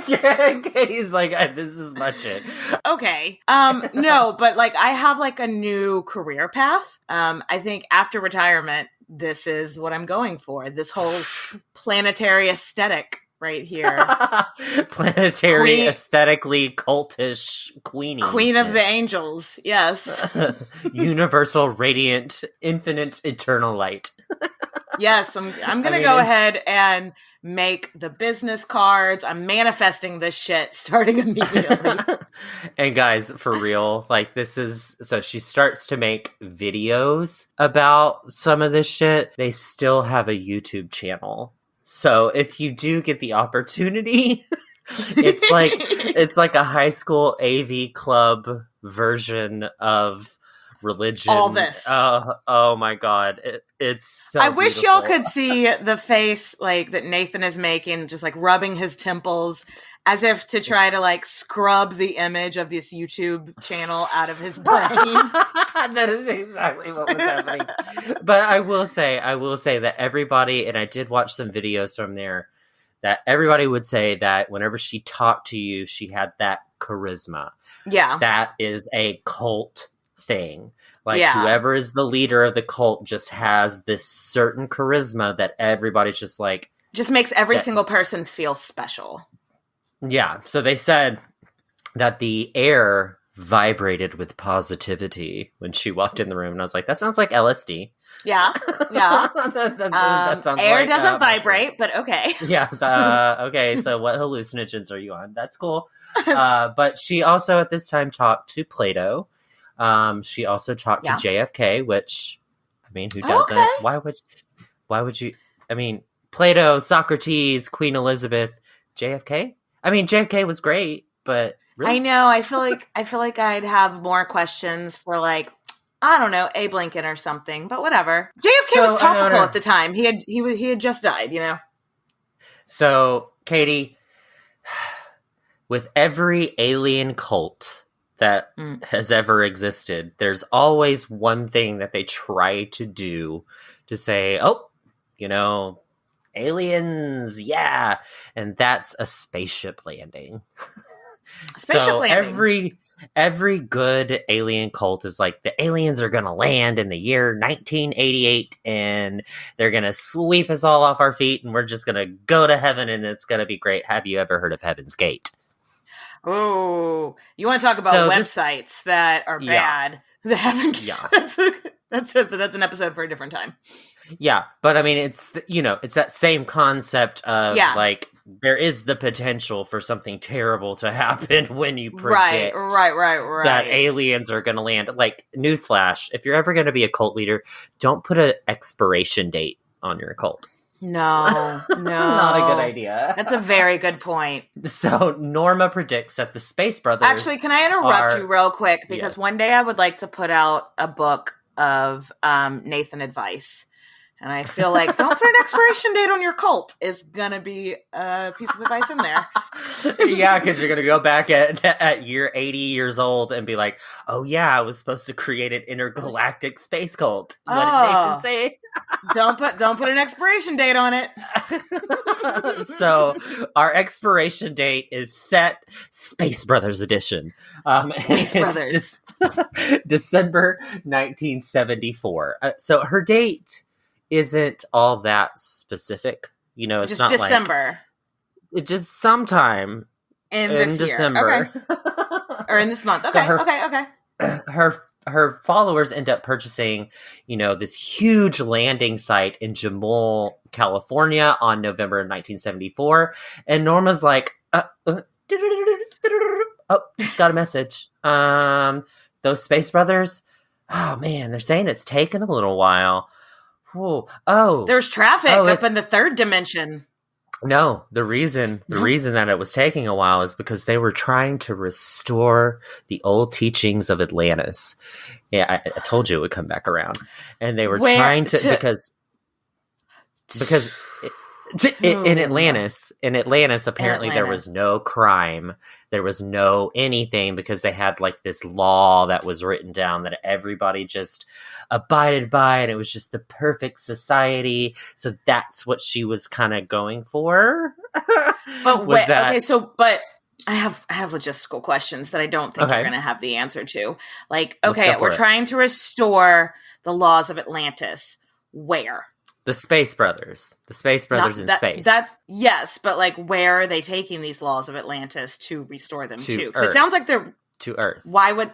Speaker 3: Yeah, Katie's like, this is my shit.
Speaker 2: Okay. No, but like I have like a new career path. I think after retirement, this is what I'm going for. This whole planetary aesthetic right here.
Speaker 3: Planetary, aesthetically cultish queenie.
Speaker 2: Queen of the angels. Yes.
Speaker 3: Universal, radiant, infinite, eternal light.
Speaker 2: Yes, I'm going to go ahead and make the business cards. I'm manifesting this shit starting immediately.
Speaker 3: And guys, for real, like this is, so she starts to make videos about some of this shit. They still have a YouTube channel. So if you do get the opportunity, it's like a high school AV club version of religion.
Speaker 2: All this.
Speaker 3: Oh my God. It's so
Speaker 2: I wish
Speaker 3: beautiful.
Speaker 2: y'all could see the face like that Nathan is making, just like rubbing his temples as if to try to like scrub the image of this YouTube channel out of his brain.
Speaker 3: That is exactly what was happening. But I will say that everybody, and I did watch some videos from there, that everybody would say that whenever she talked to you, she had that charisma.
Speaker 2: Yeah.
Speaker 3: That is a cult thing. Like whoever is the leader of the cult just has this certain charisma that everybody's just like,
Speaker 2: just makes every single person feel special.
Speaker 3: Yeah. So they said that the air vibrated with positivity when she walked in the room, and I was like, that sounds like LSD.
Speaker 2: Yeah.
Speaker 3: That sounds
Speaker 2: air
Speaker 3: like,
Speaker 2: doesn't vibrate, but okay.
Speaker 3: Yeah. Okay. So what hallucinogens are you on? That's cool. But she also at this time talked to Plato. She also talked to JFK, which, I mean, who doesn't?
Speaker 2: Okay.
Speaker 3: Why would you? I mean, Plato, Socrates, Queen Elizabeth, JFK. I mean, JFK was great, but really?
Speaker 2: I know. I feel like I'd have more questions for like, I don't know, Abe Lincoln or something. But whatever. JFK was topical at the time. He had just died. You know.
Speaker 3: So, Katie, with every alien cult that has ever existed, there's always one thing that they try to do to say, oh, you know, aliens, yeah. And that's a spaceship landing. Every good alien cult is like, the aliens are going to land in the year 1988 and they're going to sweep us all off our feet and we're just going to go to heaven and it's going to be great. Have you ever heard of Heaven's Gate?
Speaker 2: Oh, you want to talk about websites that are bad? The Heaven. Yeah, that's it. But that's an episode for a different time.
Speaker 3: Yeah, but I mean, it's it's that same concept of like there is the potential for something terrible to happen when you predict
Speaker 2: right
Speaker 3: that aliens are going to land. Like, newsflash: if you're ever going to be a cult leader, don't put an expiration date on your cult.
Speaker 2: No,
Speaker 3: not a good idea.
Speaker 2: That's a very good point.
Speaker 3: So Norma predicts that the Space Brothers.
Speaker 2: Actually, can I interrupt you real quick? Because one day I would like to put out a book of Nathan advice. And I feel like don't put an expiration date on your cult is gonna be a piece of advice in there.
Speaker 3: Yeah, because you're gonna go back at year 80 years old and be like, "Oh yeah, I was supposed to create an intergalactic space cult." What did Nathan say?
Speaker 2: Don't put an expiration date on it.
Speaker 3: So our expiration date is set, Space Brothers edition.
Speaker 2: Space Brothers,
Speaker 3: December 1974. So her date isn't all that specific, you know. It's
Speaker 2: just
Speaker 3: not
Speaker 2: December.
Speaker 3: Like, it's just sometime
Speaker 2: in this
Speaker 3: December,
Speaker 2: okay. Or in this month. Okay, so okay.
Speaker 3: Her followers end up purchasing, you know, this huge landing site in Jamul, California, on November 1974, and Norma's like, "Oh, just got a message. Those Space Brothers. Oh man, they're saying it's taken a little while." Oh,
Speaker 2: there's traffic up in the third dimension.
Speaker 3: No, the reason that it was taking a while is because they were trying to restore the old teachings of Atlantis. Yeah, I told you it would come back around, and they were trying to because in Atlantis, apparently there was no crime, there was no anything, because they had like this law that was written down that everybody just abided by, and it was just the perfect society. So that's what she was kind of going for.
Speaker 2: But I have logistical questions that I don't think you're going to have the answer to. Like, okay, we're trying to restore the laws of Atlantis. Where?
Speaker 3: The Space Brothers. The Space Brothers in space.
Speaker 2: That's yes, but like, where are they taking these laws of Atlantis to restore them to? Because it sounds like they're
Speaker 3: to Earth.
Speaker 2: Why would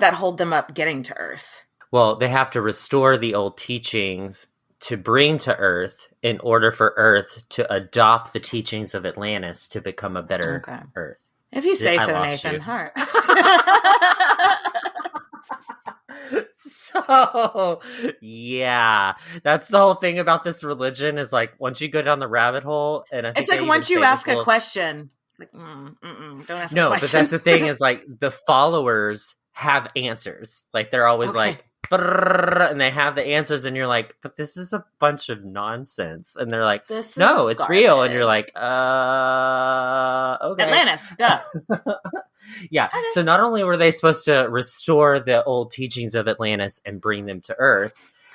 Speaker 2: that hold them up getting to Earth?
Speaker 3: Well, they have to restore the old teachings to bring to Earth in order for Earth to adopt the teachings of Atlantis to become a better Earth.
Speaker 2: If you say so, Nathan. Heart.
Speaker 3: So, yeah, that's the whole thing about this religion is like once you go down the rabbit hole, and I think
Speaker 2: it's like once you ask a question, it's like don't ask a question.
Speaker 3: No, but that's the thing is like the followers have answers. Like they're always like, and they have the answers, and you're like, but this is a bunch of nonsense, and they're like, no, it's real, and you're like, okay,
Speaker 2: Atlantis, duh.
Speaker 3: Yeah. Okay. So not only were they supposed to restore the old teachings of Atlantis and bring them to Earth,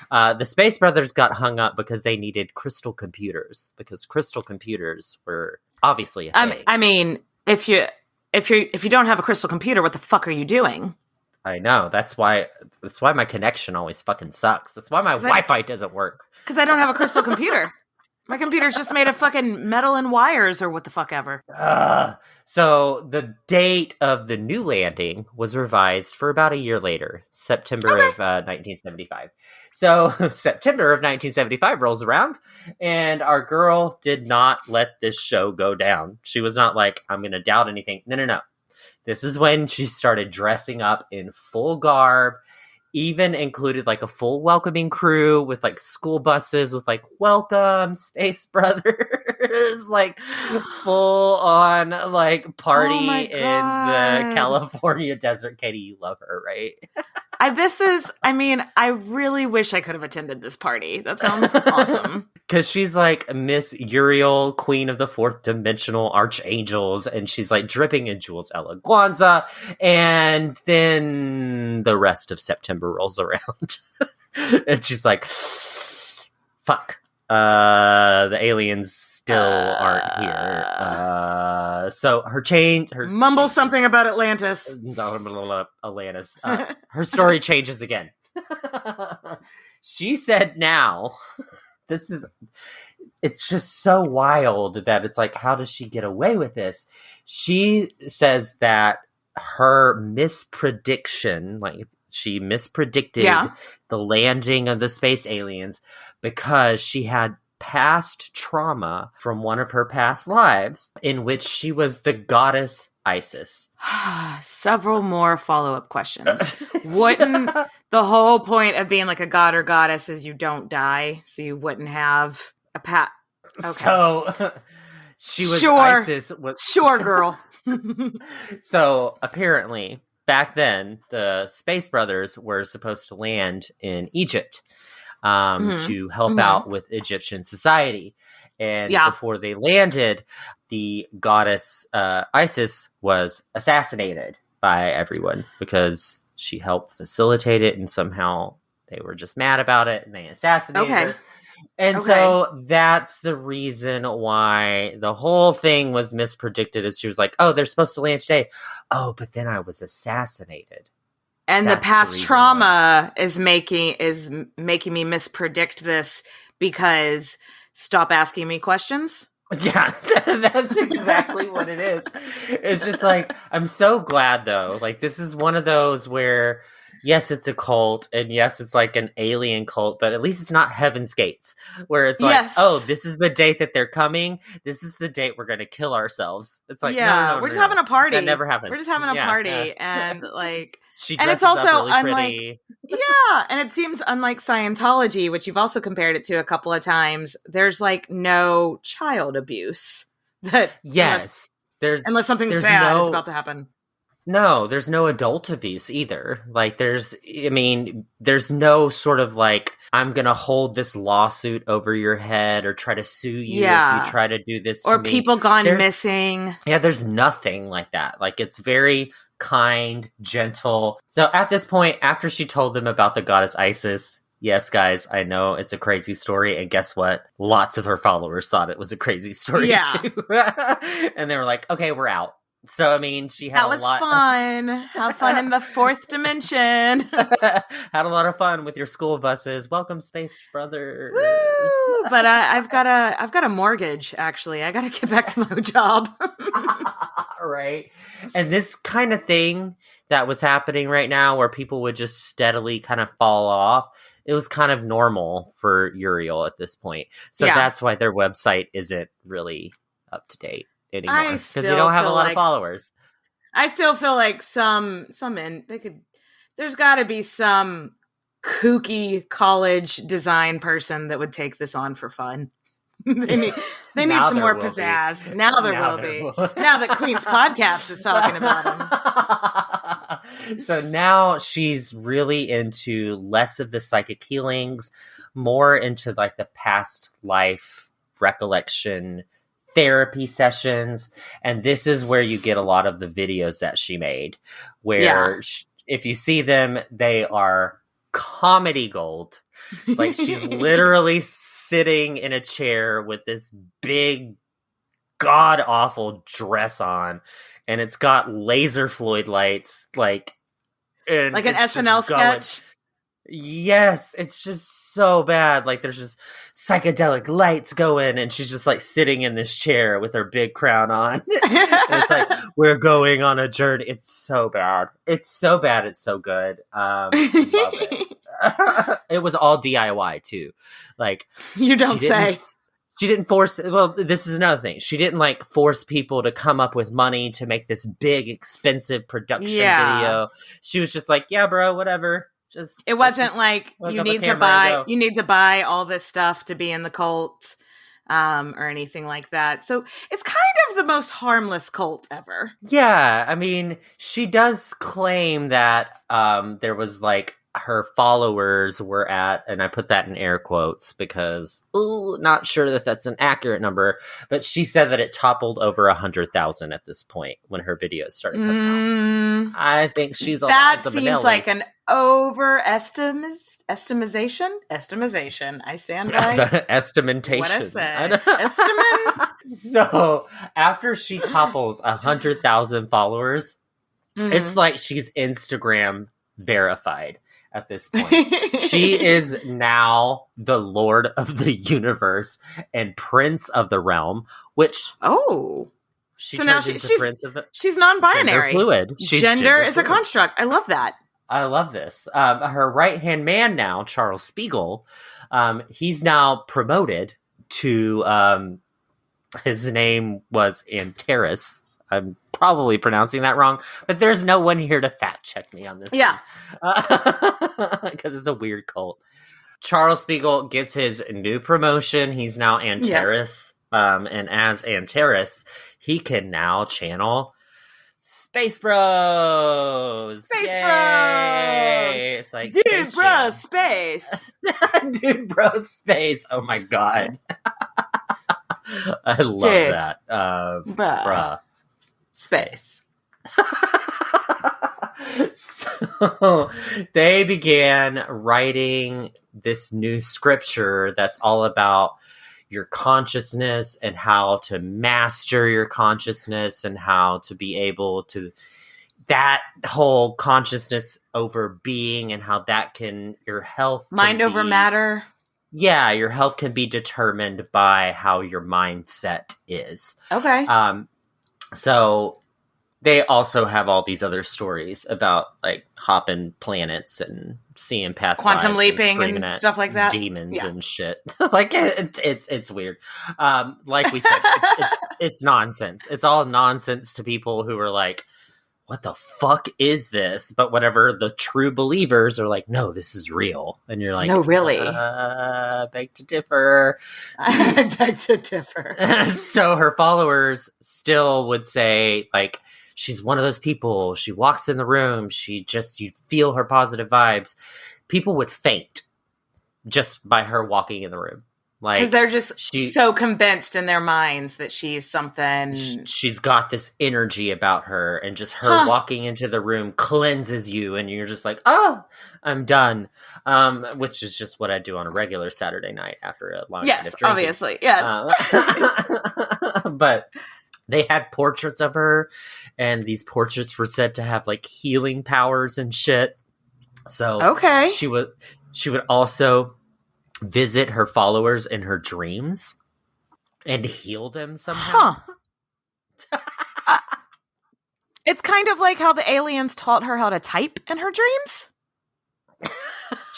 Speaker 3: the Space Brothers got hung up because they needed crystal computers, because crystal computers were obviously a thing.
Speaker 2: I mean, if you don't have a crystal computer, what the fuck are you doing?
Speaker 3: I know. That's why my connection always fucking sucks. That's why my Wi-Fi doesn't work.
Speaker 2: Because I don't have a crystal computer. My computer's just made of fucking metal and wires or what the fuck ever.
Speaker 3: So the date of the new landing was revised for about a year later, September of 1975. So September of 1975 rolls around, and our girl did not let this show go down. She was not like, I'm going to doubt anything. No. This is when she started dressing up in full garb, even included like a full welcoming crew with like school buses with like welcome Space Brothers, like full on like party in the California desert. Katie, you love her, right?
Speaker 2: I really wish I could have attended this party. That sounds awesome.
Speaker 3: Because she's like Miss Uriel, Queen of the Fourth Dimensional Archangels, and she's like dripping in Jules Eleguanza, and then the rest of September rolls around. And she's like, fuck. The aliens still aren't here. So her
Speaker 2: mumble something about Atlantis.
Speaker 3: Atlantis. Her story changes again. She said now, it's just so wild that it's like, how does she get away with this? She says that her misprediction, like she mispredicted the landing of the space aliens because she had past trauma from one of her past lives in which she was the goddess Isis.
Speaker 2: Several more follow-up questions. Wouldn't the whole point of being like a god or goddess is you don't die, so you wouldn't have a Okay.
Speaker 3: So she was Isis.
Speaker 2: Sure, girl.
Speaker 3: So apparently, back then, the Space Brothers were supposed to land in Egypt to help out with Egyptian society. And before they landed, the goddess Isis was assassinated by everyone because she helped facilitate it, and somehow they were just mad about it and they assassinated her. And so that's the reason why the whole thing was mispredicted. Is she was like, oh, they're supposed to land today. Oh, but then I was assassinated.
Speaker 2: And that's the past trauma is making me mispredict this because stop asking me questions.
Speaker 3: Yeah, that's exactly what it is. It's just like, I'm so glad though. Like, this is one of those where, yes, it's a cult, and yes, it's like an alien cult, but at least it's not Heaven's Gates, where it's like, oh, this is the date that they're coming. This is the date we're going to kill ourselves. It's like, no,
Speaker 2: we're just having a party.
Speaker 3: That never happens.
Speaker 2: We're just having a party, and like,
Speaker 3: She
Speaker 2: And it's
Speaker 3: dresses
Speaker 2: also
Speaker 3: up really
Speaker 2: unlike,
Speaker 3: pretty.
Speaker 2: yeah, and it seems unlike Scientology, which you've also compared it to a couple of times. There's like no child abuse that
Speaker 3: Yes.
Speaker 2: unless something
Speaker 3: There's
Speaker 2: sad is
Speaker 3: no
Speaker 2: about to happen.
Speaker 3: No, there's no adult abuse either. Like there's no sort of like, I'm going to hold this lawsuit over your head or try to sue you if you try to do this to
Speaker 2: or
Speaker 3: me.
Speaker 2: people gone missing.
Speaker 3: Yeah, there's nothing like that. Like it's very kind, gentle. So at this point, after she told them about the goddess Isis, yes, guys, I know it's a crazy story. And guess what? Lots of her followers thought it was a crazy story too. And they were like, okay, we're out. So, I mean, she had
Speaker 2: that was
Speaker 3: a lot.
Speaker 2: fun. Have fun in the fourth dimension.
Speaker 3: Had a lot of fun with your school buses. Welcome, Space Brothers.
Speaker 2: Woo! But I've got a mortgage. Actually, I got to get back to my job.
Speaker 3: Right. And this kind of thing that was happening right now, where people would just steadily kind of fall off, it was kind of normal for Uriel at this point. So that's why their website isn't really up to date anymore, because they don't have a lot of followers.
Speaker 2: I still feel like there's got to be some kooky college design person that would take this on for fun. they need some more pizzazz. Now there will be. Now that Queen's podcast is talking about him.
Speaker 3: So now she's really into less of the psychic healings, more into like the past life recollection therapy sessions. And this is where you get a lot of the videos that she made, where if you see them, they are comedy gold. Like she's literally sitting in a chair with this big god awful dress on, and it's got laser Floyd lights, like an
Speaker 2: SNL sketch.
Speaker 3: Yes, it's just so bad. Like there's just psychedelic lights going, and she's just like sitting in this chair with her big crown on. And it's like, we're going on a journey. It's so bad. It's so bad. It's so good. Love it. It was all DIY too. Like,
Speaker 2: you don't say.
Speaker 3: She didn't force. Well, this is another thing. She didn't like force people to come up with money to make this big, expensive production video. She was just like, yeah, bro, whatever.
Speaker 2: It wasn't like you need to buy all this stuff to be in the cult, or anything like that. So it's kind of the most harmless cult ever. Yeah,
Speaker 3: I mean, she does claim that there was like her followers were at, and I put that in air quotes because not sure that that's an accurate number, but she said that it toppled over 100,000 at this point when her videos started coming out. I think she's
Speaker 2: that seems like an estimation. I stand by
Speaker 3: estimation.
Speaker 2: What I say.
Speaker 3: So after she topples 100,000 followers, it's like she's Instagram verified. At this point, she is now the Lord of the Universe and Prince of the Realm. Which so now she's non-binary,
Speaker 2: gender fluid. Gender is a construct. I love that.
Speaker 3: I love this. Her right-hand man now, Charles Spiegel, he's now promoted to. His name was Antares. I'm probably pronouncing that wrong, but there's no one here to fact check me on this.
Speaker 2: Yeah.
Speaker 3: Because it's a weird cult. Charles Spiegel gets his new promotion. He's now Antares. Yes. And as Antares, he can now channel Space Bros. It's like,
Speaker 2: dude, bro, space.
Speaker 3: Dude, bro, space. Oh my God. I love that. Bruh.
Speaker 2: Space.
Speaker 3: So they began writing this new scripture that's all about your consciousness and how to master your consciousness and how to be able to that whole consciousness over being and how that can your health
Speaker 2: mind over matter.
Speaker 3: Yeah, your health can be determined by how your mindset is.
Speaker 2: Okay.
Speaker 3: So they also have all these other stories about like hopping planets and seeing past
Speaker 2: quantum
Speaker 3: lives
Speaker 2: leaping and stuff like that,
Speaker 3: demons and shit. Like it's weird. Like we said, it's nonsense. It's all nonsense to people who are like, what the fuck is this? But whatever, the true believers are like, no, this is real. And you're like,
Speaker 2: no, really?
Speaker 3: Beg to differ.
Speaker 2: I beg to differ.
Speaker 3: So her followers still would say, like, she's one of those people. She walks in the room. You feel her positive vibes. People would faint just by her walking in the room. Like,
Speaker 2: because they're just so convinced in their minds that she's something.
Speaker 3: She's got this energy about her, and just her walking into the room cleanses you, and you're just like, oh, I'm done. Which is just what I do on a regular Saturday night after a long night of drinking.
Speaker 2: Obviously, yes.
Speaker 3: But they had portraits of her, and these portraits were said to have like healing powers and shit. So she would also visit her followers in her dreams and heal them somehow.
Speaker 2: It's kind of like how the aliens taught her how to type in her dreams.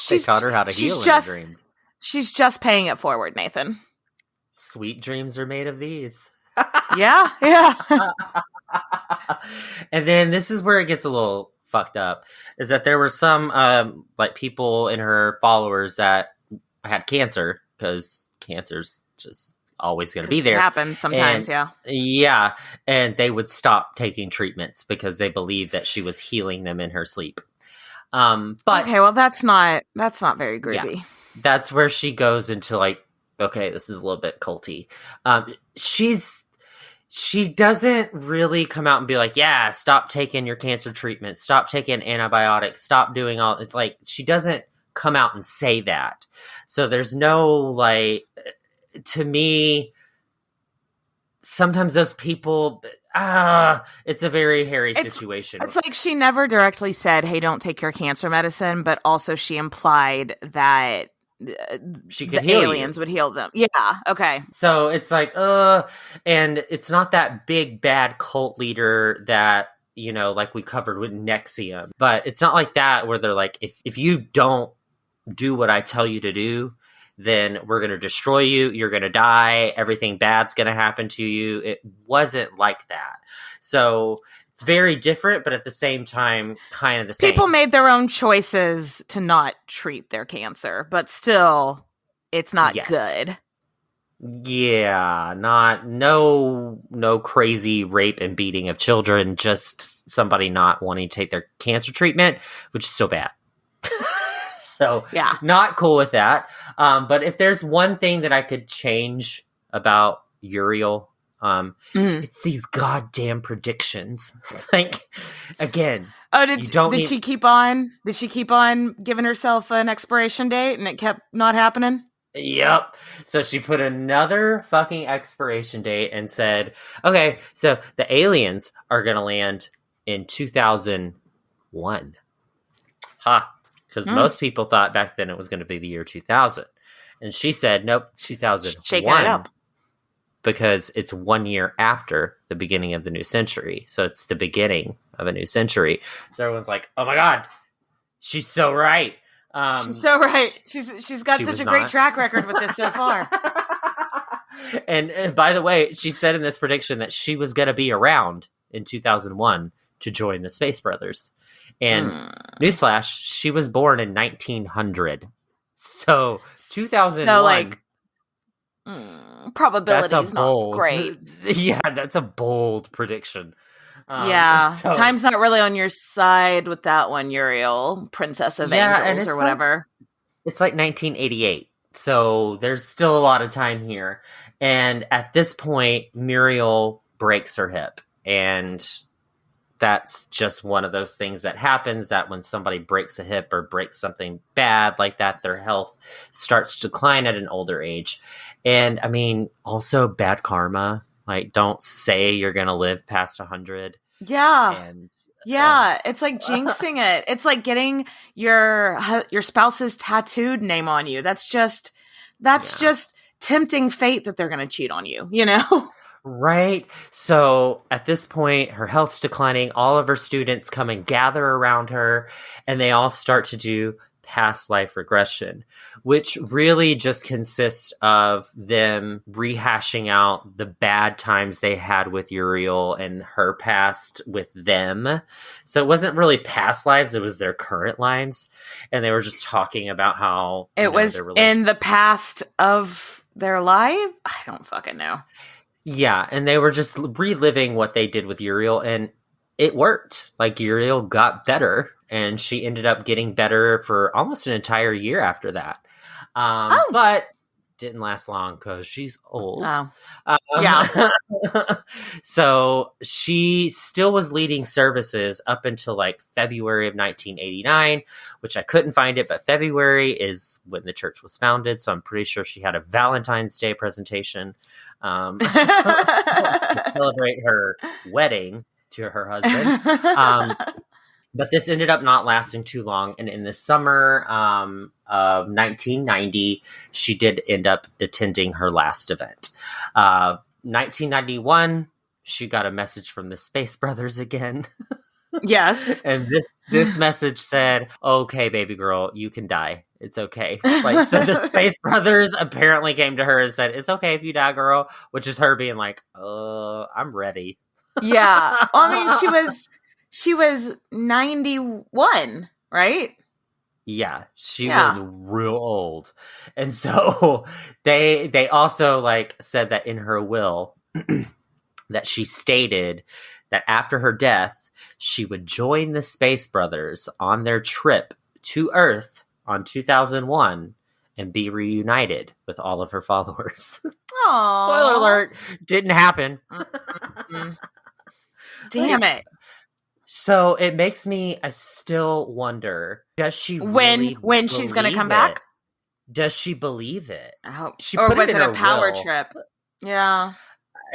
Speaker 3: They taught her how to heal in her dreams.
Speaker 2: She's just paying it forward, Nathan.
Speaker 3: Sweet dreams are made of these.
Speaker 2: Yeah.
Speaker 3: And then this is where it gets a little fucked up, is that there were some like people in her followers that had cancer, because cancer's just always going to be there.
Speaker 2: It happens sometimes,
Speaker 3: Yeah, and they would stop taking treatments because they believed that she was healing them in her sleep. But
Speaker 2: okay, well that's not very groovy.
Speaker 3: Yeah, that's where she goes into like, okay, this is a little bit culty. She doesn't really come out and be like, yeah, stop taking your cancer treatment, stop taking antibiotics, stop doing all, like, she doesn't come out and say that. So there's no, like, to me, sometimes those people, it's a very hairy situation.
Speaker 2: It's like she never directly said, hey, don't take your cancer medicine, but also she implied that
Speaker 3: she could
Speaker 2: the aliens would heal them. Yeah. Okay.
Speaker 3: So it's like, and it's not that big bad cult leader that, you know, like we covered with Nexium, but it's not like that where they're like, if you don't do what I tell you to do, then we're going to destroy you. You're going to die. Everything bad's going to happen to you. It wasn't like that. So it's very different, but at the same time, kind of the same.
Speaker 2: People made their own choices to not treat their cancer, but still, it's not good.
Speaker 3: Yeah, no crazy rape and beating of children, just somebody not wanting to take their cancer treatment, which is still bad. So,
Speaker 2: yeah,
Speaker 3: not cool with that. But if there's one thing that I could change about Uriel, it's these goddamn predictions. Like, again,
Speaker 2: did she keep on giving herself an expiration date and it kept not happening?
Speaker 3: Yep. So she put another fucking expiration date and said, okay, so the aliens are going to land in 2001. Because most people thought back then it was going to be the year 2000. And she said, nope, 2001.
Speaker 2: Shaking it up.
Speaker 3: Because it's 1 year after the beginning of the new century. So it's the beginning of a new century. So everyone's like, oh my God, she's so right.
Speaker 2: She's so right. She's got such a great track record with this so far.
Speaker 3: And by the way, she said in this prediction that she was going to be around in 2001 to join the Space Brothers. And newsflash, she was born in 1900. So 2001.
Speaker 2: So like, probability is not great.
Speaker 3: Yeah, that's a bold prediction.
Speaker 2: Time's not really on your side with that one, Uriel, Princess of Angels or whatever.
Speaker 3: It's like 1988. So there's still a lot of time here. And at this point, Muriel breaks her hip. And that's just one of those things that happens, that when somebody breaks a hip or breaks something bad like that, their health starts to decline at an older age. And I mean, also bad karma. Like, don't say you're going to live past 100.
Speaker 2: Yeah. And it's like jinxing it. It's like getting your spouse's tattooed name on you. That's just tempting fate that they're going to cheat on you, you know?
Speaker 3: Right. So at this point, her health's declining. All of her students come and gather around her, and they all start to do past life regression, which really just consists of them rehashing out the bad times they had with Uriel and her past with them. So it wasn't really past lives, it was their current lives. And they were just talking about how
Speaker 2: it was in the past of their life. I don't fucking know.
Speaker 3: Yeah, and they were just reliving what they did with Uriel, and it worked. Like, Uriel got better, and she ended up getting better for almost an entire year after that. But didn't last long because she's old.
Speaker 2: Yeah.
Speaker 3: So she still was leading services up until like February of 1989, which I couldn't find it, but February is when the church was founded. So I'm pretty sure she had a Valentine's Day presentation to celebrate her wedding to her husband. But this ended up not lasting too long. And in the summer of 1990, she did end up attending her last event. 1991, she got a message from the Space Brothers again.
Speaker 2: Yes.
Speaker 3: And this message said, okay, baby girl, you can die. It's okay. Like, so the Space Brothers apparently came to her and said, it's okay if you die, girl. Which is her being like, I'm ready.
Speaker 2: Yeah. I mean, she was 91, right?
Speaker 3: Yeah, she was real old. And so they also like said that in her will that she stated that after her death, she would join the Space Brothers on their trip to Earth on 2001 and be reunited with all of her followers.
Speaker 2: Aww.
Speaker 3: Spoiler alert, didn't happen.
Speaker 2: Damn it.
Speaker 3: So it makes me, I still wonder, does she really
Speaker 2: when she's going to come back?
Speaker 3: Does she believe it? She
Speaker 2: or
Speaker 3: put
Speaker 2: was
Speaker 3: it in
Speaker 2: a
Speaker 3: her
Speaker 2: power
Speaker 3: will.
Speaker 2: trip? Yeah.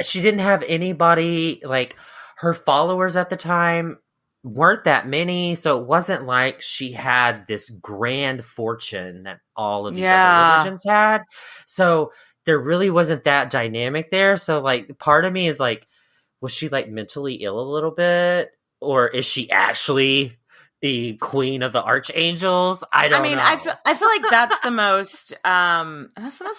Speaker 3: She didn't have anybody, like, her followers at the time weren't that many, so it wasn't like she had this grand fortune that all of these other religions had. So there really wasn't that dynamic there. So, like, part of me is like, was she, like, mentally ill a little bit? Or is she actually the queen of the archangels? I don't know.
Speaker 2: I feel like that's the most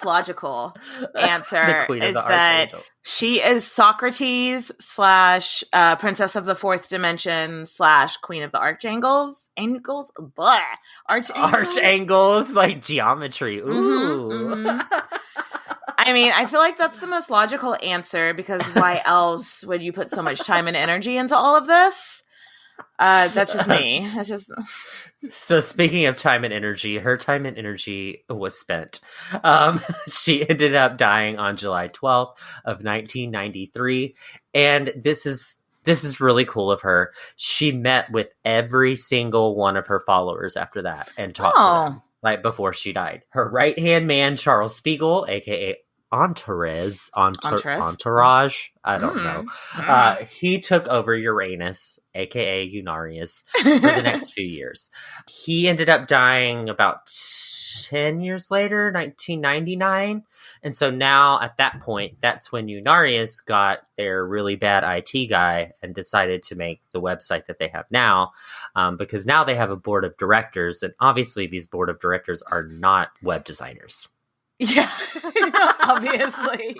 Speaker 2: logical answer.
Speaker 3: The queen
Speaker 2: is
Speaker 3: of the
Speaker 2: that
Speaker 3: archangels.
Speaker 2: She is Socrates / princess of the fourth dimension / queen of the archangels.
Speaker 3: Archangels, like geometry. Ooh.
Speaker 2: Mm-hmm. I mean, I feel like that's the most logical answer, because why else would you put so much time and energy into all of this? That's just me. That's just.
Speaker 3: So speaking of time and energy, her time and energy was spent. She ended up dying on July 12th of 1993. And this is really cool of her. She met with every single one of her followers after that and talked to them, like, before she died. Her right-hand man, Charles Spiegel, aka Entourage. I don't know. He took over Uranus, aka Unarius, for the next few years. He ended up dying about 10 years later, 1999. And so now at that point, that's when Unarius got their really bad IT guy and decided to make the website that they have now, because now they have a board of directors. And obviously these board of directors are not web designers.
Speaker 2: Yeah, obviously.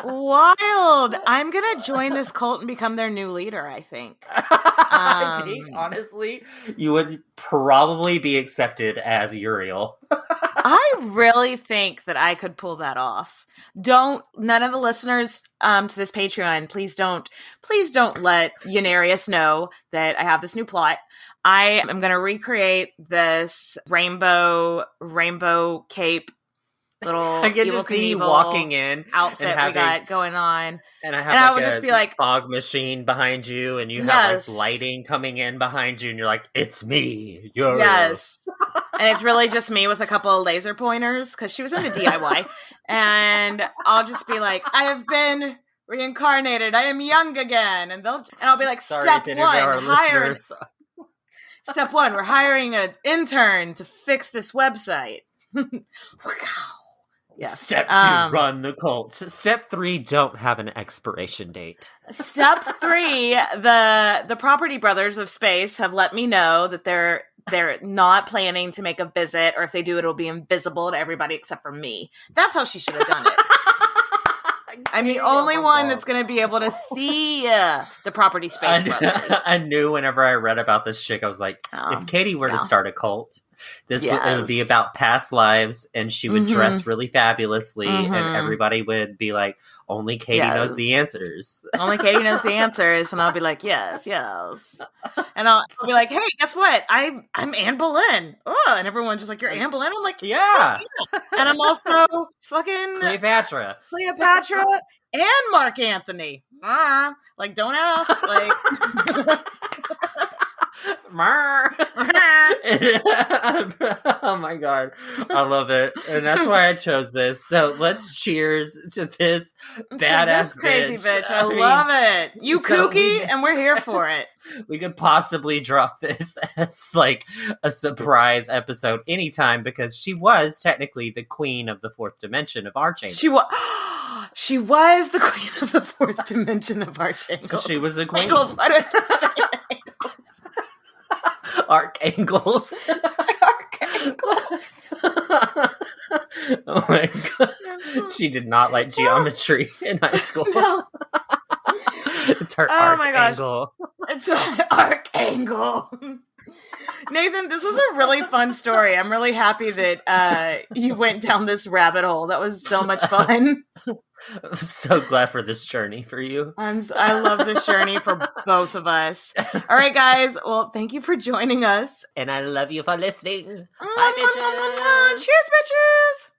Speaker 2: Wild. I'm going to join this cult and become their new leader, I think.
Speaker 3: I think, honestly, you would probably be accepted as Uriel.
Speaker 2: I really think that I could pull that off. None of the listeners to this Patreon, please don't let Unarius know that I have this new plot. I am going to recreate this rainbow cape little
Speaker 3: I get
Speaker 2: evil
Speaker 3: to see you
Speaker 2: Knievel
Speaker 3: walking in
Speaker 2: outfit we got going on.
Speaker 3: And I have
Speaker 2: I will just be like,
Speaker 3: fog machine behind you, and you have like lighting coming in behind you, and you're like, it's me.
Speaker 2: Yes. And it's really just me with a couple of laser pointers, because she was into DIY. And I'll just be like, I have been reincarnated. I am young again. And I'll be like, step one, we're hiring an intern to fix this website. Yes.
Speaker 3: Step 2, run the cult. Step 3, don't have an expiration date.
Speaker 2: Step 3, the Property Brothers of Space have let me know that they're not planning to make a visit, or if they do, it'll be invisible to everybody except for me. That's how she should have done it. I'm the only one that's going to be able to see the Property Space Brothers.
Speaker 3: I knew whenever I read about this chick, I was like, if Katie were to start a cult, it would be about past lives, and she would dress really fabulously, and everybody would be like, only Katie knows the answers.
Speaker 2: Only Katie knows the answers, and I'll be like, yes. And I'll be like, hey, guess what? I'm Anne Boleyn. Oh, and everyone's just like, you're Anne Boleyn? I'm like, yeah. And I'm also fucking
Speaker 3: Cleopatra
Speaker 2: and Mark Anthony. Like, don't ask. Like...
Speaker 3: Oh my god, I love it, and that's why I chose this. So let's cheers to this badass
Speaker 2: crazy bitch. I love it. You kooky, and we're here for it.
Speaker 3: We could possibly drop this as like a surprise episode anytime, because she was technically the queen of the fourth dimension of Archangels.
Speaker 2: She was the queen of the fourth dimension of Archangels.
Speaker 3: She was the queen.
Speaker 2: Angels. Why did I say
Speaker 3: Archangels.
Speaker 2: Archangels.
Speaker 3: Oh my god. She did not like geometry in high school.
Speaker 2: No.
Speaker 3: It's her arcangle.
Speaker 2: It's an arcangle. Nathan, this was a really fun story. I'm really happy that you went down this rabbit hole. That was so much fun.
Speaker 3: I'm so glad for this journey for you.
Speaker 2: I love this journey for both of us. All right, guys. Well, thank you for joining us.
Speaker 3: And I love you for listening. Bye, bitches.
Speaker 2: Cheers, bitches.